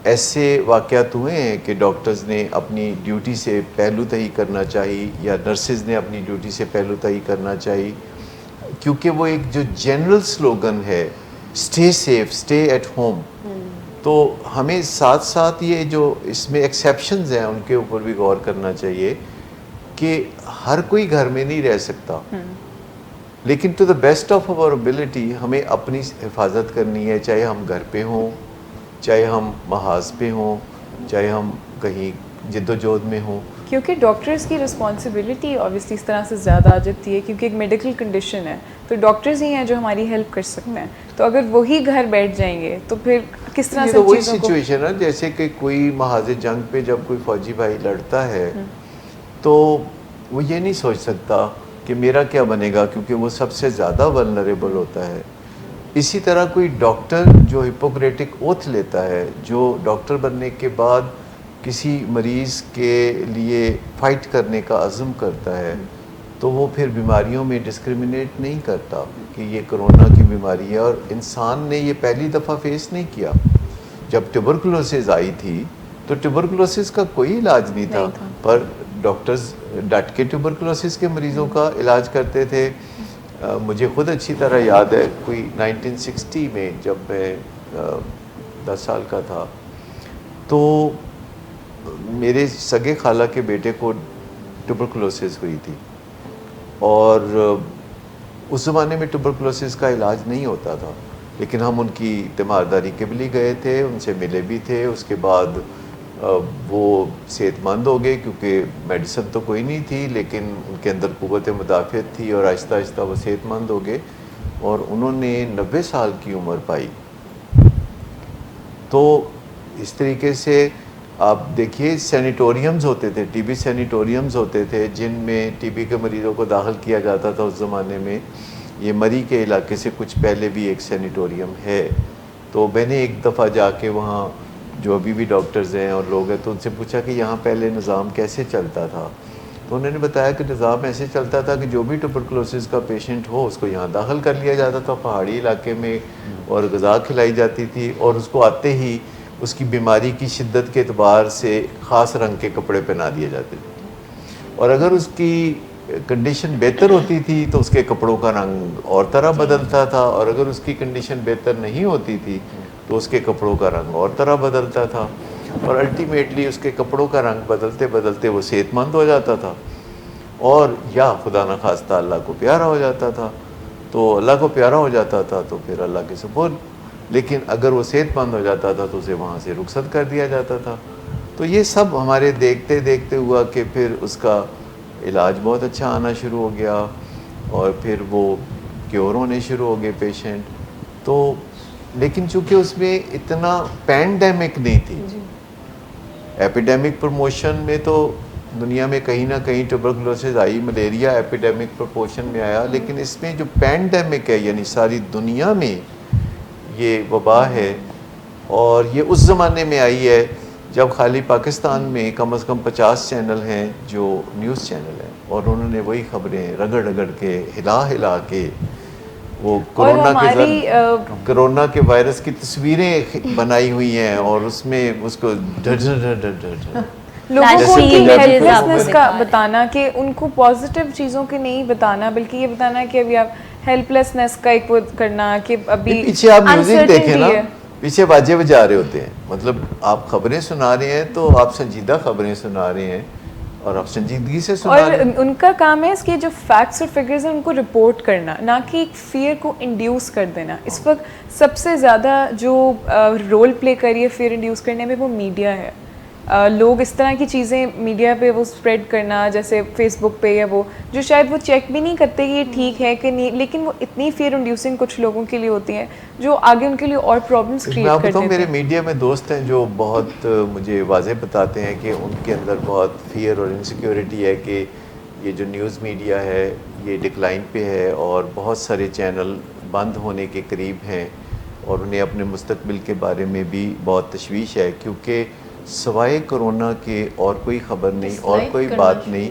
ایسے واقعات ہوئے ہیں کہ ڈاکٹرز نے اپنی ڈیوٹی سے پہلو تہی کرنا چاہیے, یا نرسز نے اپنی ڈیوٹی سے پہلو تہی کرنا چاہیے, کیونکہ وہ ایک جو جنرل سلوگن ہے stay safe stay at home. تو ہمیں ساتھ ساتھ یہ جو اس میں ایکسیپشنز ہیں ان کے اوپر بھی غور کرنا چاہیے کہ ہر کوئی گھر میں نہیں رہ سکتا, لیکن to the best of our ability ہمیں اپنی حفاظت کرنی ہے, چاہے ہم گھر پہ ہوں, چاہے ہم محاذ پہ ہوں, چاہے ہم کہیں جد و جہد میں ہوں. کیونکہ ڈاکٹرز کی رسپانسبلٹی اوبیسلی اس طرح سے زیادہ آ جاتی ہے کیونکہ ایک میڈیکل کنڈیشن ہے, تو ڈاکٹرز ہی ہیں جو ہماری ہیلپ کر سکتے ہیں. تو اگر وہی گھر بیٹھ جائیں گے تو پھر کس طرح سے وہی سچویشن ہے جیسے کہ کوئی محاذ جنگ پہ جب کوئی فوجی بھائی لڑتا ہے تو وہ یہ نہیں سوچ سکتا کہ میرا کیا بنے گا, کیونکہ وہ سب سے زیادہ ولنریبل ہوتا ہے. اسی طرح کوئی ڈاکٹر جو ہپوکریٹک اوتھ لیتا ہے, جو ڈاکٹر بننے کے بعد کسی مریض کے لیے فائٹ کرنے کا عزم کرتا ہے, تو وہ پھر بیماریوں میں ڈسکریمنیٹ نہیں کرتا کہ یہ کرونا کی بیماری ہے. اور انسان نے یہ پہلی دفعہ فیس نہیں کیا. جب ٹیوبرکلوسس آئی تھی تو ٹیوبرکلوسس کا کوئی علاج نہیں تھا, پر ڈاکٹرز ڈٹ کے ٹیوبرکلوسس کے مریضوں کا علاج کرتے تھے. مجھے خود اچھی طرح یاد ہے کوئی 1960 میں جب میں 10 سال کا تھا, تو میرے سگے خالہ کے بیٹے کو ٹیوبرکلوسس ہوئی تھی, اور اس زمانے میں ٹیوبرکلوسس کا علاج نہیں ہوتا تھا, لیکن ہم ان کی تیمارداری کے لیے گئے تھے, ان سے ملے بھی تھے. اس کے بعد وہ صحت مند ہو گئے کیونکہ میڈیسن تو کوئی نہیں تھی, لیکن ان کے اندر قوت مدافعت تھی, اور آہستہ آہستہ وہ صحت مند ہو گئے, اور انہوں نے 90 سال کی عمر پائی. تو اس طریقے سے آپ دیکھیے سینیٹوریمز ہوتے تھے, ٹی بی سینیٹوریمز ہوتے تھے جن میں ٹی بی کے مریضوں کو داخل کیا جاتا تھا اس زمانے میں. یہ مری کے علاقے سے کچھ پہلے بھی ایک سینیٹوریم ہے. تو میں نے ایک دفعہ جا کے وہاں جو ابھی بھی ڈاکٹرز ہیں اور لوگ ہیں تو ان سے پوچھا کہ یہاں پہلے نظام کیسے چلتا تھا. تو انہوں نے بتایا کہ نظام ایسے چلتا تھا کہ جو بھی ٹیوبرکلوسس کا پیشنٹ ہو اس کو یہاں داخل کر لیا جاتا تھا پہاڑی علاقے میں, اور غذا کھلائی جاتی تھی, اور اس کو آتے ہی اس کی بیماری کی شدت کے اعتبار سے خاص رنگ کے کپڑے پہنا دیے جاتے تھے, اور اگر اس کی کنڈیشن بہتر ہوتی تھی تو اس کے کپڑوں کا رنگ اور طرح بدلتا تھا, اور اگر اس کی کنڈیشن بہتر نہیں ہوتی تھی تو اس کے کپڑوں کا رنگ اور طرح بدلتا تھا, اور الٹیمیٹلی اس کے کپڑوں کا رنگ بدلتے بدلتے وہ صحت مند ہو جاتا تھا. اور یا خدا نخواستہ اللہ کو پیارا ہو جاتا تھا. تو اللہ کو پیارا ہو جاتا تھا تو پھر اللہ کے سپرد. لیکن اگر وہ صحت مند ہو جاتا تھا تو اسے وہاں سے رخصت کر دیا جاتا تھا. تو یہ سب ہمارے دیکھتے دیکھتے ہوا کہ پھر اس کا علاج بہت اچھا آنا شروع ہو گیا اور پھر وہ کیور ہونے شروع ہو گئے پیشنٹ. تو لیکن چونکہ اس میں اتنا پینڈیمک نہیں تھی. ایپیڈیمک پروموشن میں تو دنیا میں کہیں نہ کہیں ٹیوبرکلوسس آئی, ملیریا ایپیڈیمک پروپورشن میں آیا, لیکن اس میں جو پینڈیمک ہے یعنی ساری دنیا میں یہ وبا ہے, اور یہ اس زمانے میں آئی ہے جب خالی پاکستان میں کم از کم 50 چینل ہیں جو نیوز چینل ہیں, اور انہوں نے وہی خبریں رگڑ رگڑ کے ہلا کے وہ کرونا کے وائرس کی تصویریں بنائی ہوئی ہیں, اور اس میں اس کو لوگوں کو ان کی ہیلپ لیسنس کا بتانا کہ ان کو پازیٹیو چیزوں کے نہیں بتانا, بلکہ یہ بتانا کہ ابھی آپ ہیلپ لیسنس کا ایک کرنا کہ ابھی پیچھے آپ میوزک دیکھیں نا, پیچھے باجے بجا رہے ہوتے ہیں. مطلب آپ خبریں سنا رہے ہیں تو آپ سنجیدہ خبریں سنا رہے ہیں اور آپ سنجیدگی سے سنا رہے ہیں. اور ان کا کام ہے اس کے جو فیکٹس اور فگرز ہیں ان کو رپورٹ کرنا, نہ کہ ایک فیئر کو انڈیوس کر دینا. اس وقت سب سے زیادہ جو رول پلے کر رہی ہے فیئر انڈیوس کرنے میں وہ میڈیا ہے. لوگ اس طرح کی چیزیں میڈیا پہ وہ اسپریڈ کرنا, جیسے فیس بک پہ یا وہ جو شاید وہ چیک بھی نہیں کرتے کہ یہ ٹھیک ہے کہ نہیں, لیکن وہ اتنی فیئر انڈیوسنگ کچھ لوگوں کے لیے ہوتی ہیں جو آگے ان کے لیے اور پرابلمس کریٹ کرتے ہیں. میں آپ میرے میڈیا میں دوست ہیں جو بہت مجھے واضح بتاتے ہیں کہ ان کے اندر بہت فیئر اور انسیکیورٹی ہے کہ یہ جو نیوز میڈیا ہے یہ ڈکلائن پہ ہے اور بہت سارے چینل بند ہونے کے قریب ہیں, اور انہیں اپنے مستقبل کے بارے میں بھی بہت تشویش ہے, کیونکہ سوائے کرونا کے اور کوئی خبر نہیں اور کوئی بات نہیں.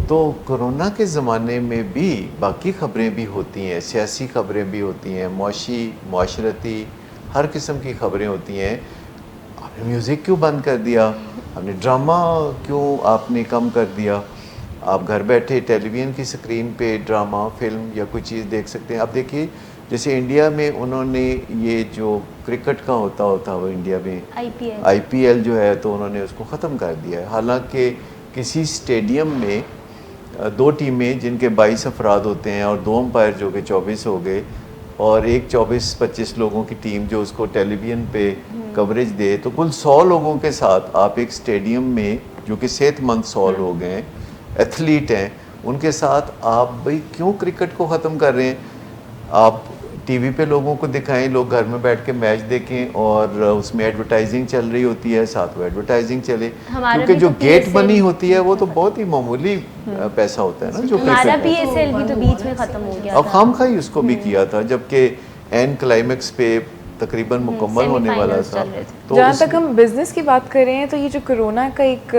تو کرونا کے زمانے میں بھی باقی خبریں بھی ہوتی ہیں, سیاسی خبریں بھی ہوتی ہیں, معاشی معاشرتی ہر قسم کی خبریں ہوتی ہیں. آپ نے میوزک کیوں بند کر دیا, آپ نے ڈرامہ کیوں آپ نے کم کر دیا, آپ گھر بیٹھے ٹیلی ویژن کی سکرین پہ ڈرامہ فلم یا کوئی چیز دیکھ سکتے ہیں. آپ دیکھیے جیسے انڈیا میں انہوں نے یہ جو کرکٹ کا ہوتا وہ انڈیا میں آئی پی ایل جو ہے تو انہوں نے اس کو ختم کر دیا ہے. حالانکہ کسی اسٹیڈیم میں 2 ٹیمیں جن کے 22 افراد ہوتے ہیں اور 2 امپائر جو کہ 24 ہو گئے, اور ایک 24-25 لوگوں کی ٹیم جو اس کو ٹیلی ویژن پہ کوریج دے, تو کل 100 لوگوں کے ساتھ آپ ایک اسٹیڈیم میں جو کہ صحت مند 100 لوگ ہیں, ایتھلیٹ ہیں, ان کے ساتھ آپ بھائی کیوں کرکٹ کو ختم کر رہے ہیں. آپ ٹی وی پہ لوگوں کو دکھائیں, لوگ گھر میں بیٹھ کے میچ دیکھیں, اور اس میں ایڈورٹائزنگ چل رہی ہوتی ہے, ساتھ وہ ایڈورٹائزنگ چلے, کیونکہ جو گیٹ بنی ہوتی ہے وہ تو بہت ہی معمولی پیسہ ہوتا ہے نا جو ہمارا پی ایس ایل بھی تو بیچ میں ختم ہو گیا, اب خام خواہی اس کو بھی کیا تھا جبکہ این کلائمیکس پہ تقریباً مکمل ہونے والا تھا. جہاں تک ہم بزنس کی بات کر رہے ہیں تو یہ جو کرونا کا ایک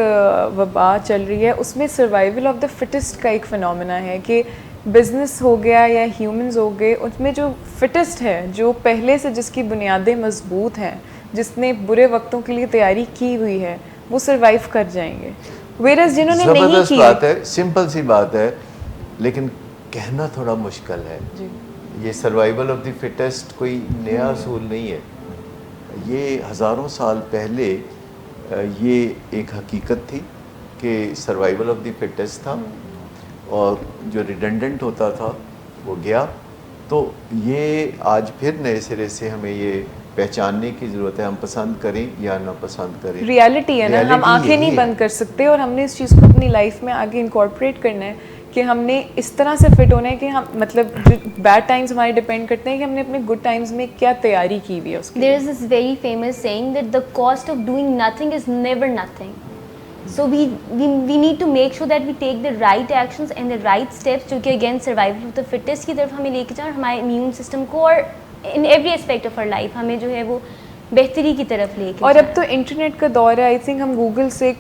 وبا چل رہی ہے اس میں سروائیول آف دا فٹسٹ کا ایک فنومینا ہے کہ بزنس ہو گیا یا ہیومنز ہو گئے, اس میں جو فٹسٹ ہے, جو پہلے سے جس کی بنیادیں مضبوط ہیں, جس نے برے وقتوں کے لیے تیاری کی ہوئی ہے, وہ سروائیو کر جائیں گے. ویرز جنہوں نے نہیں کی, بات ہے, سمپل سی بات ہے لیکن کہنا تھوڑا مشکل ہے. یہ سروائیول آف دی فٹسٹ کوئی نیا اصول نہیں ہے, یہ ہزاروں سال پہلے یہ ایک حقیقت تھی کہ سروائیول آف دی فٹسٹ تھا, اور جو ریڈنڈنٹ ہوتا تھا وہ گیا. تو یہ آج پھر نئے سرے سے ہمیں یہ پہچاننے کی ضرورت ہے, ہم پسند کریں یا نہ پسند کریں. ریالٹی ہے نا, ہم آنکھیں نہیں بند کر سکتے, اور ہم نے اس چیز کو اپنی لائف میں آگے انکارپوریٹ کرنا ہے کہ ہم نے اس طرح سے فٹ ہونا ہے کہ ہم مطلب جو بیڈ ٹائمز ہمارے ڈیپینڈ کرتے ہیں کہ ہم نے اپنے گڈ ٹائمز میں کیا تیاری کی ہوئی ہے اس کی. There is this very famous saying that the cost of doing nothing is never nothing. So we need to make sure that we take the right actions and the right steps جو کہ again survival of the fittest کی طرف ہمیں لے کے جائیں, اور ہمارے immune system کو اور in every aspect of our life ہمیں جو ہے وہ بہتری کی طرف لے کے. اور اب تو انٹرنیٹ کا دور ہے, آئی تھنک ہم گوگل سے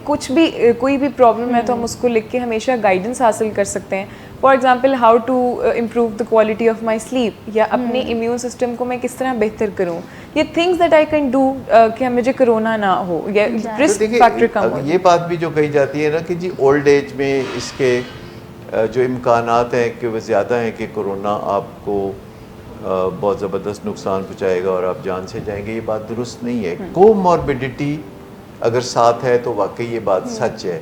کچھ بھی کوئی بھی پرابلم ہے تو ہم اس کو لکھ کے ہمیشہ گائیڈنس حاصل کر سکتے ہیں. For example how to improve the quality of my sleep, یا اپنے امیون سسٹم کو میں کس طرح بہتر کروں, یہ things that I can do کہ مجھے کرونا نہ ہو یا رسک فیکٹر کم ہو. یہ بات بھی جو کہی جاتی ہے نا کہ جی اولڈ ایج میں اس کے جو امکانات ہیں کہ وہ زیادہ ہیں کہ کرونا آپ کو بہت زبردست نقصان پہنچائے گا اور آپ جان سے جائیں گے, یہ بات درست نہیں ہے. کو موربیڈیٹی اگر ساتھ ہے تو واقعی یہ بات سچ ہے,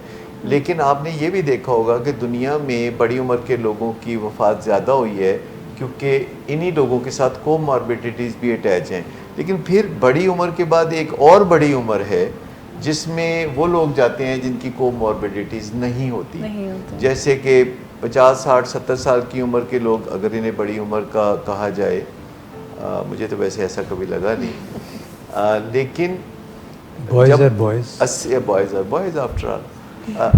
لیکن آپ نے یہ بھی دیکھا ہوگا کہ دنیا میں بڑی عمر کے لوگوں کی وفات زیادہ ہوئی ہے کیونکہ انہی لوگوں کے ساتھ کوماربیڈیٹیز بھی اٹیچ ہیں. لیکن پھر بڑی عمر کے بعد ایک اور بڑی عمر ہے جس میں وہ لوگ جاتے ہیں جن کی کوماربیڈیٹیز نہیں ہوتی. جیسے کہ 50 60 70 سال کی عمر کے لوگ اگر انہیں بڑی عمر کا کہا جائے, مجھے تو ویسے ایسا کبھی لگا نہیں, لیکن boys are boys, 80 after all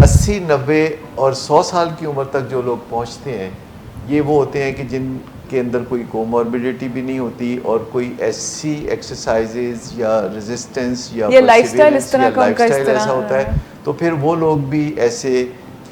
80 90 اور 100 سال کی عمر تک جو لوگ پہنچتے ہیں یہ وہ ہوتے ہیں کہ جن کے اندر کوئی کوماربیڈیٹی بھی نہیں ہوتی اور کوئی ایسی ایکسرسائزز یا ریزسٹنس یا لائف اسٹائل اس طرح کا ایسا ہوتا ہے. تو پھر وہ لوگ بھی ایسے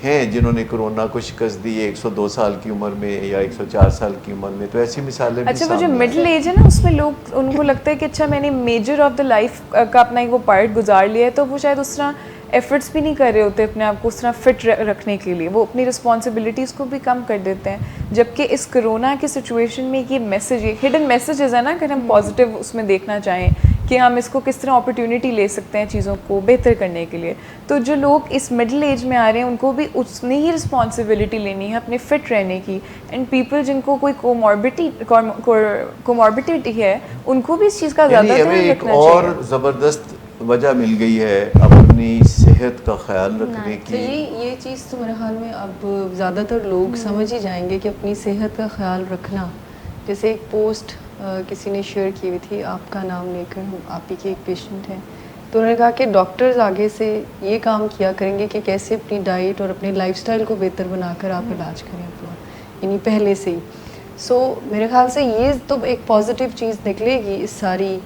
ہیں جنہوں نے کرونا کو شکست دی ہے 102 سال کی عمر میں یا 104 سال کی عمر میں. تو ایسی مثالیں بھی. اچھا, وہ جو مڈل ایج ہے نا اس میں لوگ ان کو لگتا ہے کہ اچھا میں نے میجر آف دا لائف کا اپنا ایک وہ پارٹ گزار لیا ہے, تو وہ شاید اس طرح ایفرٹس بھی نہیں کر رہے ہوتے اپنے آپ کو اس طرح فٹ رکھنے کے لیے, وہ اپنی رسپانسبلٹیز کو بھی کم کر دیتے ہیں. جبکہ اس کرونا کی سچویشن میں یہ میسیج, یہ ہڈن میسیجز ہے نا, اگر ہم پازیٹیو اس میں دیکھنا چاہیں کہ ہم اس کو کس طرح اپرچونیٹی لے سکتے ہیں چیزوں کو بہتر کرنے کے لیے. تو جو لوگ اس مڈل ایج میں آ رہے ہیں ان کو بھی اتنی ہی رسپانسبلٹی لینی ہے اپنے فٹ رہنے کی. اینڈ پیپل جن کو کوئی کوماربیڈیٹی ہے ان کو بھی اس چیز کا زیادہ دھیان رکھنا چاہیے. اور زبردست وجہ مل گئی ہے اپنی صحت کا خیال رکھنے کی. یہ چیز تو میرے خیال میں اب زیادہ تر لوگ سمجھ ہی جائیں گے کہ اپنی صحت کا خیال رکھنا. جیسے ایک پوسٹ کسی نے شیئر کی ہوئی تھی آپ کا نام لے کر, آپ ہی کے ایک پیشنٹ ہیں, تو انہوں نے کہا کہ ڈاکٹرز آگے سے یہ کام کیا کریں گے کہ کیسے اپنی ڈائٹ اور اپنے لائف سٹائل کو بہتر بنا کر آپ علاج کریں اپنا, یعنی پہلے سے ہی. سو میرے خیال سے یہ تو ایک پازیٹیو چیز نکلے گی اس ساری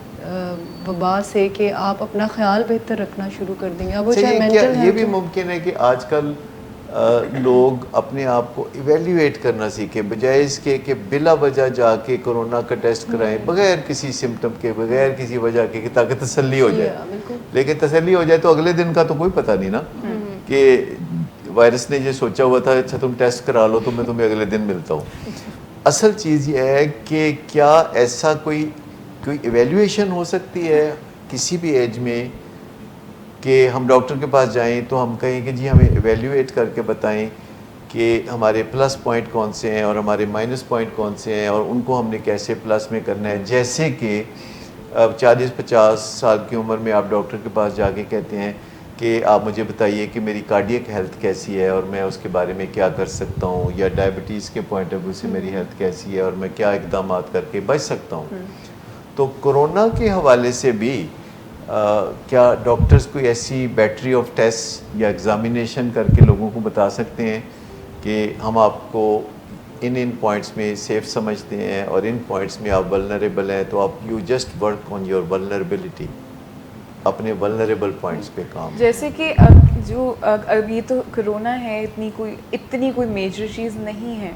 وبا سے کہ آپ اپنا خیال بہتر رکھنا شروع کر دیں گے. اب وہ چاہے مینٹل یہ بھی ممکن ہے کہ آج کل لوگ اپنے آپ کو ایویلیویٹ کرنا سیکھیں بجائے اس کے کہ بلا وجہ جا کے کرونا کا ٹیسٹ کرائیں بغیر کسی سمٹم کے, بغیر کسی وجہ کے, تاکہ تسلی ہو جائے. لیکن تسلی ہو جائے تو اگلے دن کا تو کوئی پتہ نہیں نا کہ وائرس نے یہ سوچا ہوا تھا اچھا تم ٹیسٹ کرا لو تو میں تمہیں اگلے دن ملتا ہوں. اصل چیز یہ ہے کہ کیا ایسا کوئی ایویلیویشن ہو سکتی ہے کسی بھی ایج میں کہ ہم ڈاکٹر کے پاس جائیں تو ہم کہیں کہ جی ہمیں ایویلیویٹ کر کے بتائیں کہ ہمارے پلس پوائنٹ کون سے ہیں اور ہمارے مائنس پوائنٹ کون سے ہیں اور ان کو ہم نے کیسے پلس میں کرنا ہے. جیسے کہ اب 40-50 سال کی عمر میں آپ ڈاکٹر کے پاس جا کے کہتے ہیں کہ آپ مجھے بتائیے کہ میری کارڈیک ہیلتھ کیسی ہے اور میں اس کے بارے میں کیا کر سکتا ہوں, یا ڈائبٹیز کے پوائنٹ آف ویو سے میری ہیلتھ کیسی ہے اور میں کیا اقدامات کر کے بچ سکتا ہوں. تو کرونا کے حوالے سے بھی کیا ڈاکٹرز کوئی ایسی بیٹری آف ٹیسٹ یا ایگزامینیشن کر کے لوگوں کو بتا سکتے ہیں کہ ہم آپ کو ان پوائنٹس میں سیف سمجھتے ہیں اور ان پوائنٹس میں آپ ولنریبل ہیں, تو آپ you just work on your vulnerability, اپنے ولنریبل پوائنٹس پہ کام. جیسے کہ جو اب یہ تو کرونا ہے اتنی کوئی میجر چیز نہیں ہے.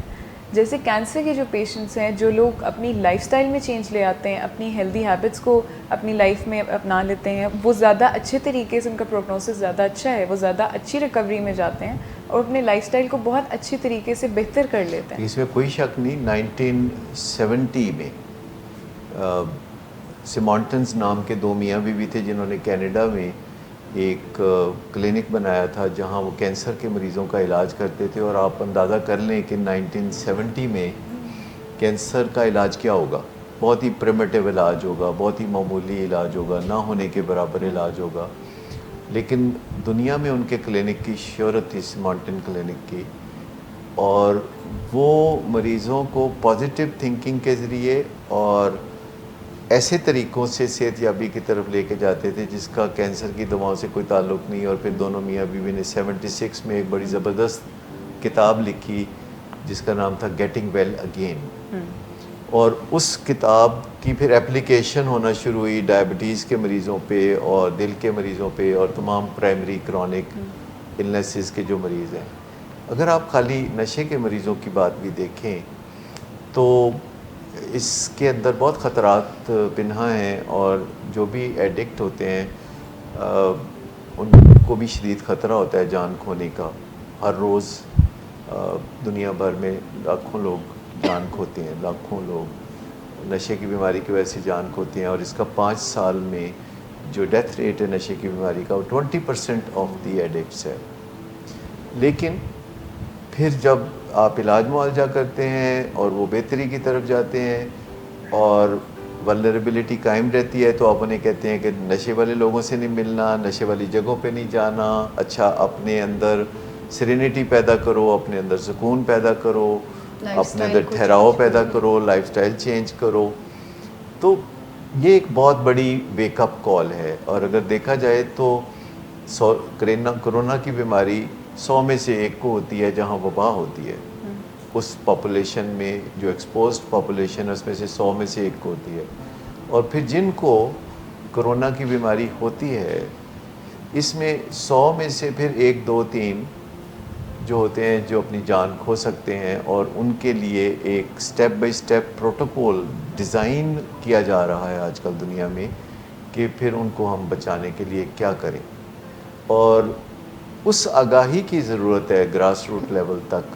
جیسے کینسر کے جو پیشنٹس ہیں, جو لوگ اپنی لائف سٹائل میں چینج لے آتے ہیں, اپنی ہیلدی ہیبٹس کو اپنی لائف میں اپنا لیتے ہیں, وہ زیادہ اچھے طریقے سے ان کا پروگنوسس زیادہ اچھا ہے, وہ زیادہ اچھی ریکوری میں جاتے ہیں اور اپنے لائف سٹائل کو بہت اچھی طریقے سے بہتر کر لیتے ہیں. اس میں کوئی شک نہیں. 1970 میں سیمونٹنز نام کے 2 میاں بیوی تھے جنہوں نے کینیڈا میں ایک کلینک بنایا تھا جہاں وہ کینسر کے مریضوں کا علاج کرتے تھے. اور آپ اندازہ کر لیں کہ 1970 میں کینسر کا علاج کیا ہوگا. بہت ہی پریمیٹیو علاج ہوگا, بہت ہی معمولی علاج ہوگا, نہ ہونے کے برابر علاج ہوگا. لیکن دنیا میں ان کے کلینک کی شہرت تھی, سیمونٹن کلینک کی, اور وہ مریضوں کو پازیٹیو تھنکنگ کے ذریعے اور ایسے طریقوں سے صحت یابی کی طرف لے کے جاتے تھے جس کا کینسر کی دواؤں سے کوئی تعلق نہیں. اور پھر دونوں میاں بیوی نے 76 میں ایک بڑی زبردست کتاب لکھی جس کا نام تھا گیٹنگ ویل اگین, اور اس کتاب کی پھر اپلیکیشن ہونا شروع ہوئی ڈائبٹیز کے مریضوں پہ اور دل کے مریضوں پہ اور تمام پرائمری کرونک النیسز کے جو مریض ہیں. اگر آپ خالی نشے کے مریضوں کی بات بھی دیکھیں تو اس کے اندر بہت خطرات پنہاں ہیں, اور جو بھی ایڈکٹ ہوتے ہیں ان کو بھی شدید خطرہ ہوتا ہے جان کھونے کا. ہر روز دنیا بھر میں لاکھوں لوگ جان کھوتے ہیں, لاکھوں لوگ نشے کی بیماری کی وجہ سے جان کھوتے ہیں. اور اس کا 5 سال میں جو ڈیتھ ریٹ ہے نشے کی بیماری کا وہ 20% آف دی ایڈکٹس ہے. لیکن پھر جب آپ علاج معالجہ کرتے ہیں اور وہ بہتری کی طرف جاتے ہیں اور ولنریبلٹی قائم رہتی ہے تو آپ انہیں کہتے ہیں کہ نشے والے لوگوں سے نہیں ملنا، نشے والی جگہوں پہ نہیں جانا، اچھا اپنے اندر سرینٹی پیدا کرو، اپنے اندر سکون پیدا کرو، اپنے اندر ٹھہراؤ پیدا کرو، لائف سٹائل چینج کرو. تو یہ ایک بہت بڑی ویک اپ کال ہے. اور اگر دیکھا جائے تو کرونا کی بیماری 100 میں سے 1 کو ہوتی ہے جہاں وبا ہوتی ہے. اس پاپولیشن میں جو ایکسپوزڈ پاپولیشن ہے اس میں سے 100 میں سے 1 کو ہوتی ہے. اور پھر جن کو کرونا کی بیماری ہوتی ہے اس میں 100 میں سے پھر 1 2 3 جو ہوتے ہیں جو اپنی جان کھو سکتے ہیں، اور ان کے لیے ایک step by step protocol design کیا جا رہا ہے آج کل دنیا میں کہ پھر ان کو ہم بچانے کے لیے کیا کریں. اور اس آگاہی کی ضرورت ہے گراس روٹ لیول تک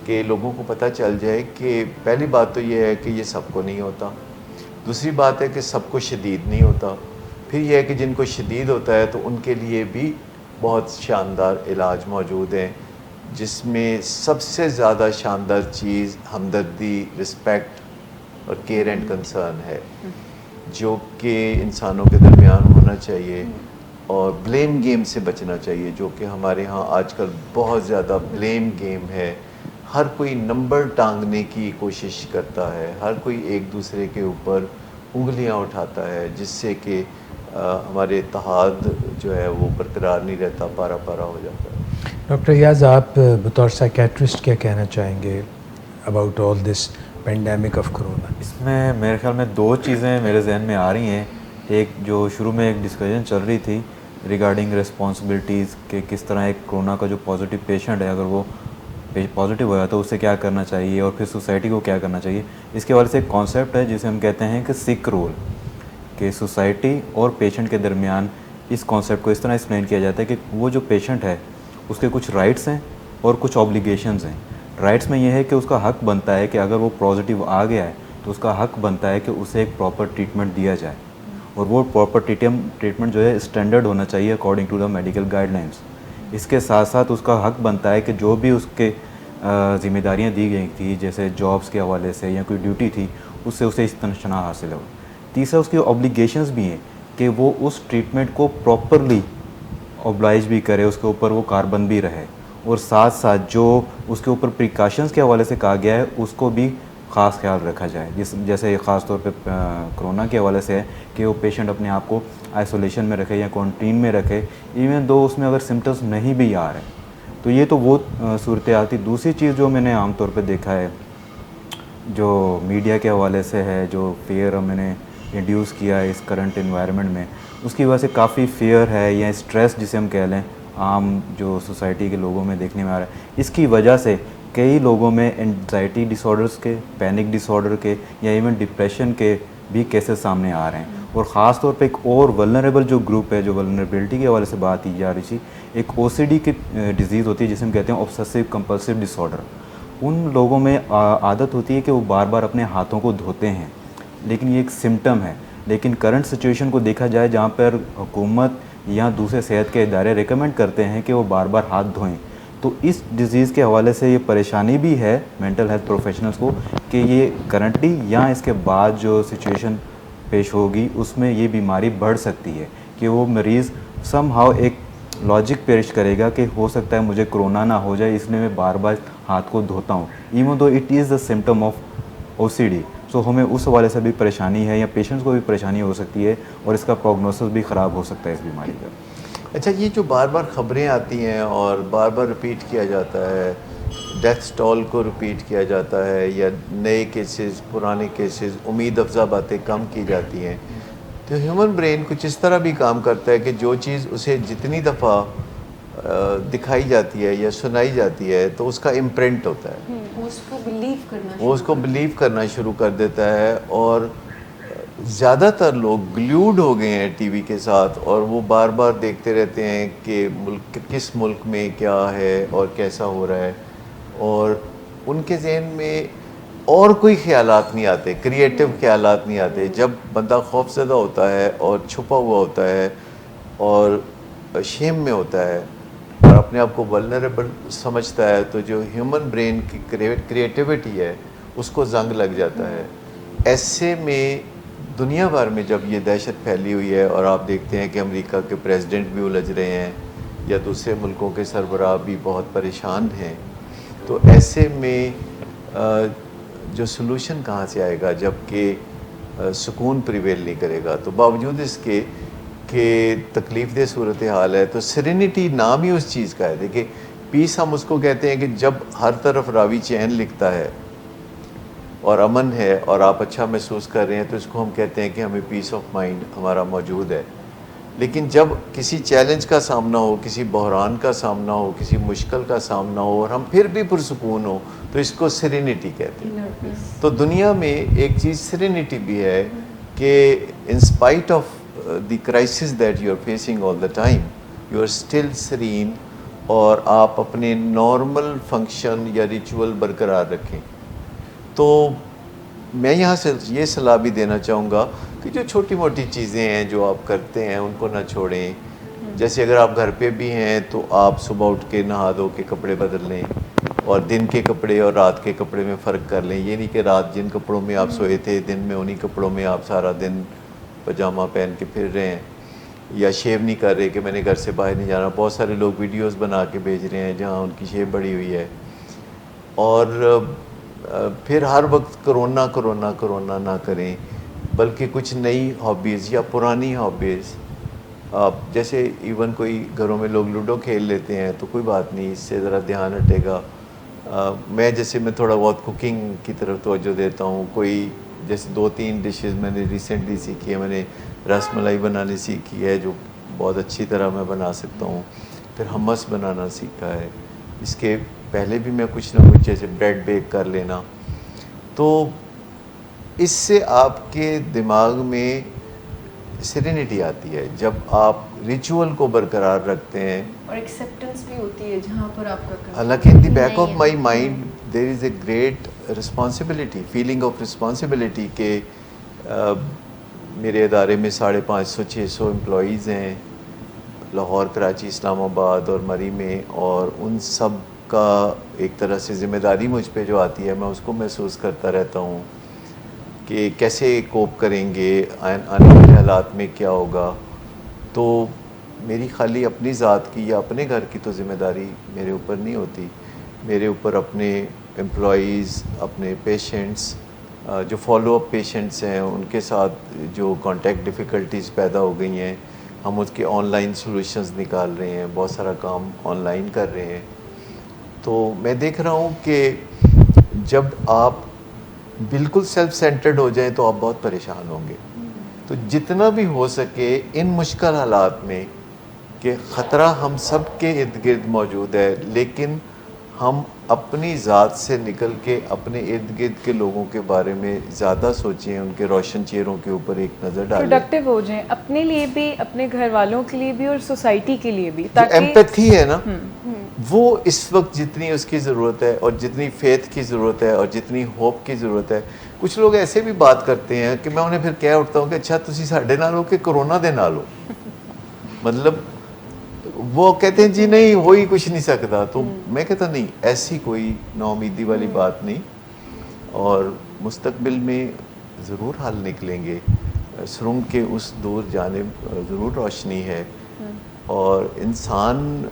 کہ لوگوں کو پتہ چل جائے کہ پہلی بات تو یہ ہے کہ یہ سب کو نہیں ہوتا، دوسری بات ہے کہ سب کو شدید نہیں ہوتا، پھر یہ ہے کہ جن کو شدید ہوتا ہے تو ان کے لیے بھی بہت شاندار علاج موجود ہیں، جس میں سب سے زیادہ شاندار چیز ہمدردی، رسپیکٹ اور کیئر اینڈ کنسرن ہے، جو کہ انسانوں کے درمیان ہونا چاہیے. اور بلیم گیم سے بچنا چاہیے، جو کہ ہمارے ہاں آج کل بہت زیادہ بلیم گیم ہے. ہر کوئی نمبر ٹانگنے کی کوشش کرتا ہے، ہر کوئی ایک دوسرے کے اوپر انگلیاں اٹھاتا ہے، جس سے کہ ہمارے اتحاد جو ہے وہ برقرار نہیں رہتا، پارا پارا ہو جاتا ہے. ڈاکٹر ایاز، آپ بطور سائیکیٹرسٹ کیا کہنا چاہیں گے about all this pandemic of corona? اس میں میرے خیال میں 2 چیزیں میرے ذہن میں آ رہی ہیں. ایک جو شروع میں ایک ڈسکشن چل رہی تھی ریگارڈنگ رسپانسبلٹیز کہ کس طرح ایک کرونا کا جو پازیٹیو پیشنٹ ہے اگر وہ پازیٹیو ہوا تو اسے کیا کرنا چاہیے اور پھر سوسائٹی کو کیا کرنا چاہیے. اس کے حوالے سے ایک کانسیپٹ ہے جسے ہم کہتے ہیں کہ سک رول، کہ سوسائٹی اور پیشنٹ کے درمیان اس کانسیپٹ کو اس طرح ایکسپلین کیا جاتا ہے کہ وہ جو پیشنٹ ہے اس کے کچھ رائٹس ہیں اور کچھ آبلیگیشنز ہیں. رائٹس میں یہ ہے کہ اس کا حق بنتا ہے کہ اگر وہ پازیٹیو آ گیا ہے تو اس کا حق بنتا ہے کہ اسے ایک پراپر ٹریٹمنٹ دیا جائے، اور وہ پراپر ٹریٹمنٹ جو ہے اسٹینڈرڈ ہونا چاہیے according to the medical guidelines. اس کے ساتھ ساتھ اس کا حق بنتا ہے کہ جو بھی اس کے ذمہ داریاں دی گئی تھیں جیسے جابس کے حوالے سے یا کوئی ڈیوٹی تھی اس سے اسے استثنا حاصل ہو. تیسرا اس کی اوبلیگیشنز بھی ہیں کہ وہ اس ٹریٹمنٹ کو پراپرلی اوبلائج بھی کرے، اس کے اوپر وہ کاربند بھی رہے، اور ساتھ ساتھ جو اس کے اوپر پریکاشنز کے حوالے سے کہا گیا ہے اس کو بھی خاص خیال رکھا جائے. جیسے خاص طور پہ کرونا کے حوالے سے ہے کہ وہ پیشنٹ اپنے آپ کو آئسولیشن میں رکھے یا کوارنٹین میں رکھے، ایون دو اس میں اگر سمٹمز نہیں بھی آ رہے. تو یہ تو وہ صورتحال تھی. دوسری چیز جو میں نے عام طور پہ دیکھا ہے جو میڈیا کے حوالے سے ہے، جو فیئر میں نے انڈیوس کیا ہے اس کرنٹ انوائرمنٹ میں، اس کی وجہ سے کافی فیئر ہے یا اسٹریس جسے ہم کہہ لیں عام جو سوسائٹی کے لوگوں میں دیکھنے میں آ رہا ہے. اس کی وجہ سے کئی لوگوں میں انزائٹی ڈس آرڈرس کے، پینک ڈس آرڈر کے یا ایون ڈپریشن کے بھی کیسز سامنے آ رہے ہیں. اور خاص طور پہ ایک اور ولنریبل جو گروپ ہے، جو ولنریبلٹی کے حوالے سے بات کی جا رہی تھی، ایک OCD کی ڈیزیز ہوتی ہے جسے ہم کہتے ہیں آبسیسو کمپلسیو ڈس آرڈر. ان لوگوں میں عادت ہوتی ہے کہ وہ بار بار اپنے ہاتھوں کو دھوتے ہیں، لیکن یہ ایک سمٹم ہے. لیکن کرنٹ سچویشن کو دیکھا جائے جہاں پر حکومت یا دوسرے صحت کے ادارے ریکمینڈ کرتے ہیں کہ وہ بار بار ہاتھ دھوئیں، تو اس ڈیزیز کے حوالے سے یہ پریشانی بھی ہے مینٹل ہیلتھ پروفیشنلز کو کہ یہ کرنٹلی یا اس کے بعد جو سچویشن پیش ہوگی اس میں یہ بیماری بڑھ سکتی ہے کہ وہ مریض سم ہاؤ ایک لاجک پیش کرے گا کہ ہو سکتا ہے مجھے کرونا نہ ہو جائے اس لیے میں بار بار ہاتھ کو دھوتا ہوں، even though it is the symptom of OCD. سو ہمیں اس حوالے سے بھی پریشانی ہے یا پیشنٹس کو بھی پریشانی ہو سکتی ہے اور اس کا پروگنوسس بھی خراب ہو سکتا ہے اس بیماری کا. اچھا، یہ جو بار بار خبریں آتی ہیں اور بار بار رپیٹ کیا جاتا ہے، ڈیتھ سٹال کو رپیٹ کیا جاتا ہے یا نئے کیسز، پرانے کیسز، امید افزا باتیں کم کی جاتی ہیں، تو ہیومن برین کچھ اس طرح بھی کام کرتا ہے کہ جو چیز اسے جتنی دفعہ دکھائی جاتی ہے یا سنائی جاتی ہے تو اس کا امپرنٹ ہوتا ہے، وہ اس کو بلیو کرنا شروع کر دیتا ہے. اور زیادہ تر لوگ گلیوڈ ہو گئے ہیں ٹی وی کے ساتھ اور وہ بار بار دیکھتے رہتے ہیں کہ کس ملک میں کیا ہے اور کیسا ہو رہا ہے، اور ان کے ذہن میں اور کوئی خیالات نہیں آتے، کریٹیو خیالات نہیں آتے. جب بندہ خوف زدہ ہوتا ہے اور چھپا ہوا ہوتا ہے اور شیم میں ہوتا ہے اور اپنے آپ کو ولنریبل سمجھتا ہے تو جو ہیومن برین کی کریٹیوٹی ہے اس کو زنگ لگ جاتا ہے. ایسے میں دنیا بھر میں جب یہ دہشت پھیلی ہوئی ہے اور آپ دیکھتے ہیں کہ امریکہ کے پریزیڈنٹ بھی الجھ رہے ہیں یا دوسرے ملکوں کے سربراہ بھی بہت پریشان ہیں, تو ایسے میں جو سلوشن کہاں سے آئے گا جب کہ سکون پریویل نہیں کرے گا. تو باوجود اس کے کہ تکلیف دہ صورتحال ہے تو سرینٹی نام ہی اس چیز کا ہے. دیکھیں پیس ہم اس کو کہتے ہیں کہ جب ہر طرف راوی چین لکھتا ہے اور امن ہے اور آپ اچھا محسوس کر رہے ہیں تو اس کو ہم کہتے ہیں کہ ہمیں پیس آف مائنڈ ہمارا موجود ہے. لیکن جب کسی چیلنج کا سامنا ہو, کسی بحران کا سامنا ہو, کسی مشکل کا سامنا ہو اور ہم پھر بھی پرسکون ہو تو اس کو سرینٹی کہتے ہیں. تو دنیا میں ایک چیز سرینٹی بھی ہے کہ in spite of the crisis that you are facing all the time, you are still serene اور آپ اپنے نارمل فنکشن یا ریچول برقرار رکھیں. تو میں یہاں سے یہ صلاح بھی دینا چاہوں گا کہ جو چھوٹی موٹی چیزیں ہیں جو آپ کرتے ہیں ان کو نہ چھوڑیں. جیسے اگر آپ گھر پہ بھی ہیں تو آپ صبح اٹھ کے نہا دھو کے کپڑے بدل لیں اور دن کے کپڑے اور رات کے کپڑے میں فرق کر لیں. یہ نہیں کہ رات جن کپڑوں میں آپ سوئے تھے دن میں انہی کپڑوں میں آپ سارا دن پجامہ پہن کے پھر رہے ہیں یا شیو نہیں کر رہے کہ میں نے گھر سے باہر نہیں جانا. بہت سارے لوگ ویڈیوز بنا کے بھیج رہے ہیں جہاں ان کی شیو بڑی ہوئی ہے. اور پھر ہر وقت کرونا کرونا کرونا نہ کریں بلکہ کچھ نئی ہابیز یا پرانی ہابیز, آپ جیسے ایون کوئی گھروں میں لوگ لوڈو کھیل لیتے ہیں تو کوئی بات نہیں, اس سے ذرا دھیان ہٹے گا. میں تھوڑا بہت کوکنگ کی طرف توجہ دیتا ہوں. کوئی جیسے 2-3 ڈشز میں نے ریسنٹلی سیکھی ہے. میں نے رس ملائی بنانی سیکھی ہے جو بہت اچھی طرح میں بنا سکتا ہوں. پھر ہمس بنانا سیکھا ہے. اس کے پہلے بھی میں کچھ نہ کچھ جیسے بریڈ بیک کر لینا. تو اس سے آپ کے دماغ میں سرینٹی آتی ہے جب آپ ریچول کو برقرار رکھتے ہیں اور ایکسیپٹنس بھی ہوتی ہے جہاں پر آپ کا. حالانکہ in the back of my mind there is a great responsibility, feeling of responsibility کہ میرے ادارے میں 550-600 امپلائیز ہیں لاہور, کراچی, اسلام آباد اور مری میں, اور ان سب کا ایک طرح سے ذمہ داری مجھ پہ جو آتی ہے میں اس کو محسوس کرتا رہتا ہوں کہ کیسے کوپ کریں گے, آنے والے حالات میں کیا ہوگا. تو میری خالی اپنی ذات کی یا اپنے گھر کی تو ذمہ داری میرے اوپر نہیں ہوتی. میرے اوپر اپنے امپلائیز, اپنے پیشنٹس, جو فالو اپ پیشنٹس ہیں ان کے ساتھ جو کانٹیکٹ ڈیفیکلٹیز پیدا ہو گئی ہیں, ہم اس کے آن لائن سولوشنز نکال رہے ہیں, بہت سارا کام آن لائن کر رہے ہیں. تو میں دیکھ رہا ہوں کہ جب آپ بالکل سیلف سینٹرڈ ہو جائیں تو آپ بہت پریشان ہوں گے. تو جتنا بھی ہو سکے ان مشکل حالات میں کہ خطرہ ہم سب کے ارد گرد موجود ہے, لیکن ہم اپنی ذات سے نکل کے اپنے ارد گرد کے لوگوں کے بارے میں زیادہ سوچیں, ان کے روشن چہروں کے اوپر ایک نظر ڈالیں, پروڈکٹیو ہو جائیں اپنے لیے بھی, اپنے گھر والوں کے لیے بھی اور سوسائٹی کے لیے بھی. جو ایمپیتھی ہے نا وہ اس وقت جتنی اس کی ضرورت ہے اور جتنی فیتھ کی ضرورت ہے اور جتنی ہوپ کی ضرورت ہے. کچھ لوگ ایسے بھی بات کرتے ہیں کہ میں انہیں پھر کہہ اٹھتا ہوں کہ اچھا تسی ساڈے نال ہو کہ کرونا دے نال ہو. مطلب وہ کہتے ہیں جی نہیں ہو ہی کچھ نہیں سکتا. تو میں کہتا نہیں, ایسی کوئی نا امیدی والی بات نہیں, اور مستقبل میں ضرور حل نکلیں گے. سرنگ کے اس دور جانب ضرور روشنی ہے, اور انسان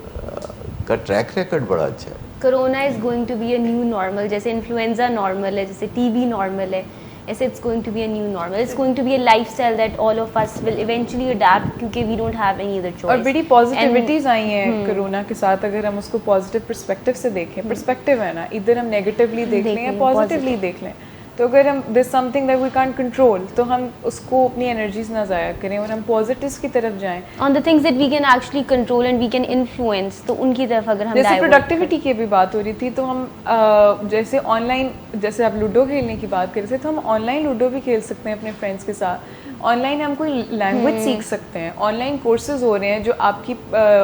کا ٹریک ریکارڈ بڑا اچھا ہے. Corona is going to be a new normal. جیسے انفلوئنزا نارمل ہے, جیسے ٹی بی نارمل ہے, ایسے it's going to be a new normal. It's going to be a lifestyle that all of us will eventually adapt, کیونکہ we don't have any other choice. اور بڑی پازیٹیوٹیز آئی ہیں corona کے ساتھ, اگر ہم اس کو پازیٹیو پرسپیکٹیو سے دیکھیں. پرسپیکٹیو ہے نا, ادھر ہم نیگیٹیولی دیکھ لیں یا پازیٹیولی دیکھ لیں. تو اگر ہم this something that we can't control تو ہم اس کو اپنی انرجیز نہ ضائع کریں اور ہم پازیٹیوز کی طرف جائیں. On the things that we can actually control and we can influence, تو ان کی طرف اگر ہم جیسے پروڈکٹیوٹی کی بھی بات ہو رہی تھی تو ہم جیسے آن لائن, جیسے آپ لوڈو کھیلنے کی بات کر رہے تھے, تو ہم آن لائن لوڈو بھی کھیل سکتے ہیں اپنے فرینڈس کے ساتھ. آن لائن ہم کوئی لینگویج سیکھ سکتے ہیں, آن لائن کورسز ہو رہے ہیں جو آپ کی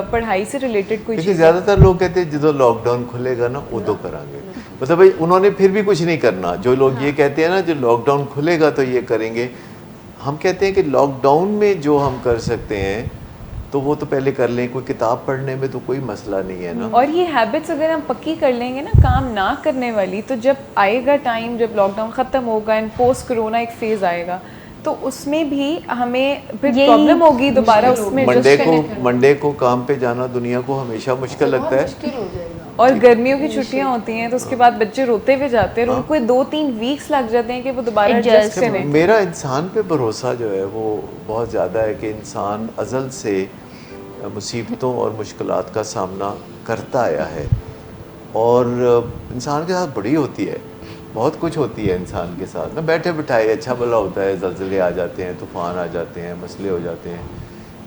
پڑھائی سے ریلیٹڈ کوئی چیز. زیادہ تر لوگ کہتے ہیں جدو لاک ڈاؤن کھلے گا نا ادو کریں گے. مطلب بھائی انہوں نے پھر بھی کچھ نہیں کرنا. جو لوگ یہ کہتے ہیں نا جو لاک ڈاؤن کھلے گا تو یہ کریں گے, ہم کہتے ہیں کہ لاک ڈاؤن میں جو ہم کر سکتے ہیں تو وہ تو پہلے کر لیں. کوئی کتاب پڑھنے میں تو کوئی مسئلہ نہیں ہے نا. اور یہ ہیبٹس اگر ہم پکی کر لیں گے نا کام نہ کرنے والی, تو جب آئے گا ٹائم, جب لاک ڈاؤن ختم ہوگا اینڈ پوسٹ کرونا ایک فیز آئے گا, تو اس میں بھی ہمیں پھر پرابلم ہوگی دوبارہ اس میں. منڈے کو کام پہ جانا دنیا کو ہمیشہ مشکل لگتا ہے, اور گرمیوں کی چھٹیاں ہوتی ہیں تو اس کے بعد بچے روتے ہوئے جاتے ہیں, اور ان کو 2-3 ویکس لگ جاتے ہیں کہ وہ دوبارہ ایڈجسٹ کریں. میرا انسان پہ بھروسہ جو ہے وہ بہت زیادہ ہے کہ انسان ازل سے مصیبتوں اور مشکلات کا سامنا کرتا آیا ہے, اور انسان کے ساتھ بڑی ہوتی ہے, بہت کچھ ہوتی ہے انسان کے ساتھ نا, بیٹھے بٹھائے اچھا بھلا ہوتا ہے, زلزلے آ جاتے ہیں, طوفان آ جاتے ہیں, مسئلے ہو جاتے ہیں.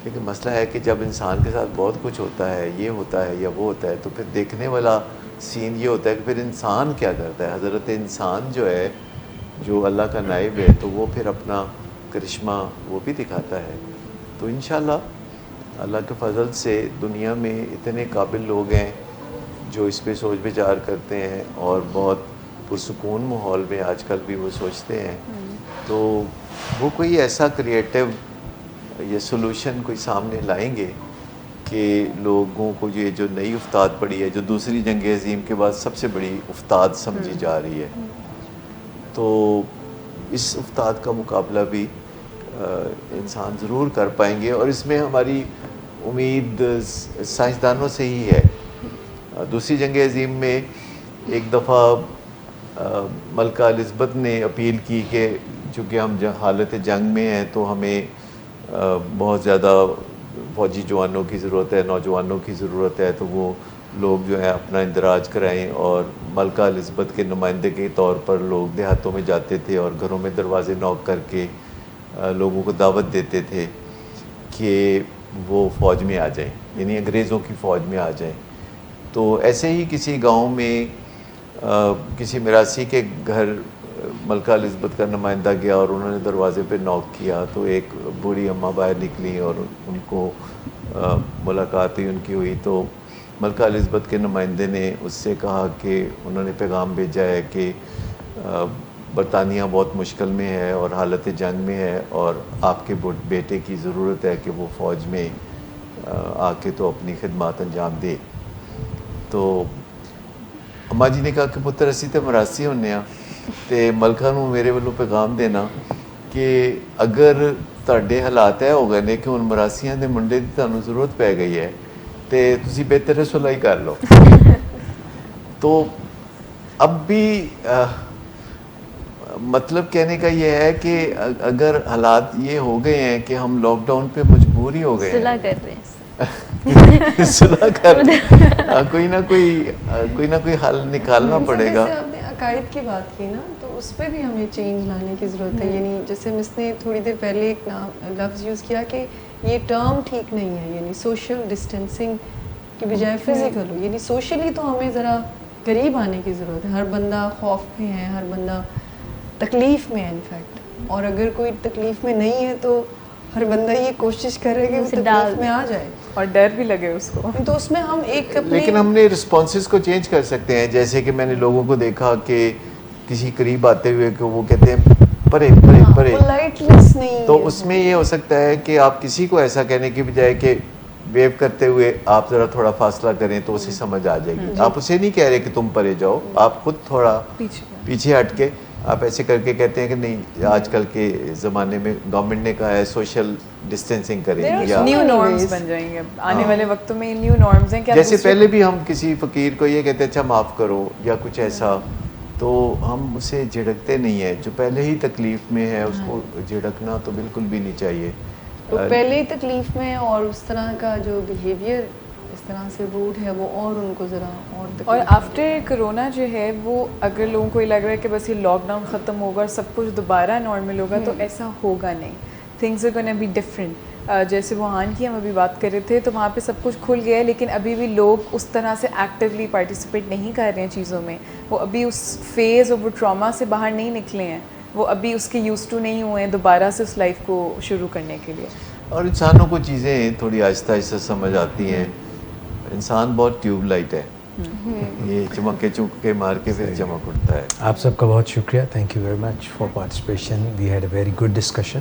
لیکن مسئلہ ہے کہ جب انسان کے ساتھ بہت کچھ ہوتا ہے, یہ ہوتا ہے یا وہ ہوتا ہے, تو پھر دیکھنے والا سین یہ ہوتا ہے کہ پھر انسان کیا کرتا ہے. حضرت انسان جو ہے, جو اللہ کا نائب ہے, تو وہ پھر اپنا کرشمہ وہ بھی دکھاتا ہے. تو انشاءاللہ اللہ کے فضل سے دنیا میں اتنے قابل لوگ ہیں جو اس پہ سوچ بچار کرتے ہیں, اور بہت پرسکون ماحول میں آج کل بھی وہ سوچتے ہیں. تو وہ کوئی ایسا کریٹیو یہ سولوشن کوئی سامنے لائیں گے کہ لوگوں کو یہ جو نئی افتاد پڑی ہے, جو دوسری جنگ عظیم کے بعد سب سے بڑی افتاد سمجھی جا رہی ہے, تو اس افتاد کا مقابلہ بھی انسان ضرور کر پائیں گے. اور اس میں ہماری امید سائنسدانوں سے ہی ہے. دوسری جنگ عظیم میں ایک دفعہ ملکہ الزبتھ نے اپیل کی کہ چونکہ ہم حالت جنگ میں ہیں تو ہمیں بہت زیادہ فوجی جوانوں کی ضرورت ہے, نوجوانوں کی ضرورت ہے, تو وہ لوگ جو ہے اپنا اندراج کرائیں. اور ملکہ الزبتھ کے نمائندے کے طور پر لوگ دیہاتوں میں جاتے تھے اور گھروں میں دروازے نوک کر کے لوگوں کو دعوت دیتے تھے کہ وہ فوج میں آ جائیں, یعنی انگریزوں کی فوج میں آ جائیں. تو ایسے ہی کسی گاؤں میں کسی میراثی کے گھر ملکہ الزبتھ کا نمائندہ گیا اور انہوں نے دروازے پہ نوک کیا, تو ایک بوڑھی اماں باہر نکلی اور ان کو ملاقات ہی ان کی ہوئی. تو ملکہ الزبتھ کے نمائندے نے اس سے کہا کہ انہوں نے پیغام بھیجا ہے کہ برطانیہ بہت مشکل میں ہے اور حالت جنگ میں ہے, اور آپ کے بیٹے کی ضرورت ہے کہ وہ فوج میں آ کے تو اپنی خدمات انجام دے. تو اماں جی نے کہا کہ پتر اسی تے مراسی ہونے ہیں, تے ملکہ نو میرے والوں پیغام دینا کہ اگر تہاڈے حالات ہے ہو گئے نے کہ ہن مراسیاں دے منڈے دی تانوں ضرورت پی گئی ہے تے تسی بہتر صلح ہی کر لو. تو اب بھی مطلب کہنے کا یہ ہے کہ اگر حالات یہ ہو گئے ہیں کہ ہم لاک ڈاؤن پہ مجبور ہی ہو گئے صلح کر رہے ہیں, صلح کر کوئی نہ کوئی حل نکالنا پڑے گا. آپ نے عقائد کی بات کی نا, تو اس پہ بھی ہمیں چینج لانے کی ضرورت ہے. یعنی جیسے مس نے تھوڑی دیر پہلے ایک لفظ یوز کیا کہ یہ ٹرم ٹھیک نہیں ہے, یعنی سوشل ڈسٹینسنگ کی بجائے فزیکل ہو. یعنی سوشلی تو ہمیں ذرا قریب آنے کی ضرورت ہے. ہر بندہ خوف میں ہے, ہر بندہ تکلیف میں ہے انفیکٹ, اور اگر کوئی تکلیف میں نہیں ہے تو ہر بندہ یہ کوشش کرے کہ وہ تکلیف میں آ جائے, اور ڈر بھی لگے اس کو. تو اس میں ہم ایک لیکن ہم نے رسپانسز کو چینج کر سکتے ہیں. جیسے کہ میں نے لوگوں کو دیکھا کہ کسی قریب آتے ہوئے کہ وہ کہتے ہیں پرے پرے پرے, تو اس میں یہ ہو سکتا ہے کہ آپ کسی کو ایسا کہنے کی بجائے کہ ویو کرتے ہوئے آپ ذرا تھوڑا فاصلہ کریں تو اسے سمجھ آ جائے گی. آپ اسے نہیں کہہ رہے کہ تم پرے جاؤ, آپ خود تھوڑا پیچھے ہٹ کے آپ ایسے کر کے کہتے ہیں کہ نہیں, آج کل کے زمانے میں گورنمنٹ نے کہا ہے سوشل ڈسٹینسنگ کریں, یا نیو نارمز بن جائیں گے آنے والے وقتوں میں. نیو نارمز ہیں, جیسے پہلے بھی ہم کسی فقیر کو یہ کہتے ہیں اچھا معاف کرو یا کچھ ایسا, تو ہم اسے جھڑکتے نہیں ہیں. جو پہلے ہی تکلیف میں ہے اس کو جھڑکنا تو بالکل بھی نہیں چاہیے. پہلے ہی تکلیف میں, اور اس طرح کا جو بیہیویئر اس طرح سے روڈ ہے وہ اور ان کو ذرا اور آفٹر کرونا جو ہے وہ اگر لوگوں کو یہ لگ رہا ہے کہ بس یہ لاک ڈاؤن ختم ہوگا اور سب کچھ دوبارہ نارمل ہوگا, تو ایسا ہوگا نہیں. Things are gonna be different. جیسے ووہان کی ہم ابھی بات کر رہے تھے, تو وہاں پہ سب کچھ کھل گیا ہے, لیکن ابھی بھی لوگ اس طرح سے ایکٹیولی پارٹیسپیٹ نہیں کر رہے ہیں چیزوں میں. وہ ابھی اس فیز اور وہ ٹراما سے باہر نہیں نکلے ہیں, وہ ابھی اس کے یوز ٹو نہیں ہوئے ہیں دوبارہ سے اس لائف کو شروع کرنے کے لیے. اور انسانوں کو چیزیں تھوڑی آہستہ آہستہ سمجھ آتی ہیں. انسان بہت ٹیوب لائٹ ہے, یہ چمکے چمکے مار کے پھر چمک اٹھتا ہے. آپ سب کا بہت شکریہ. Thank you very much for participation. We had a very good discussion.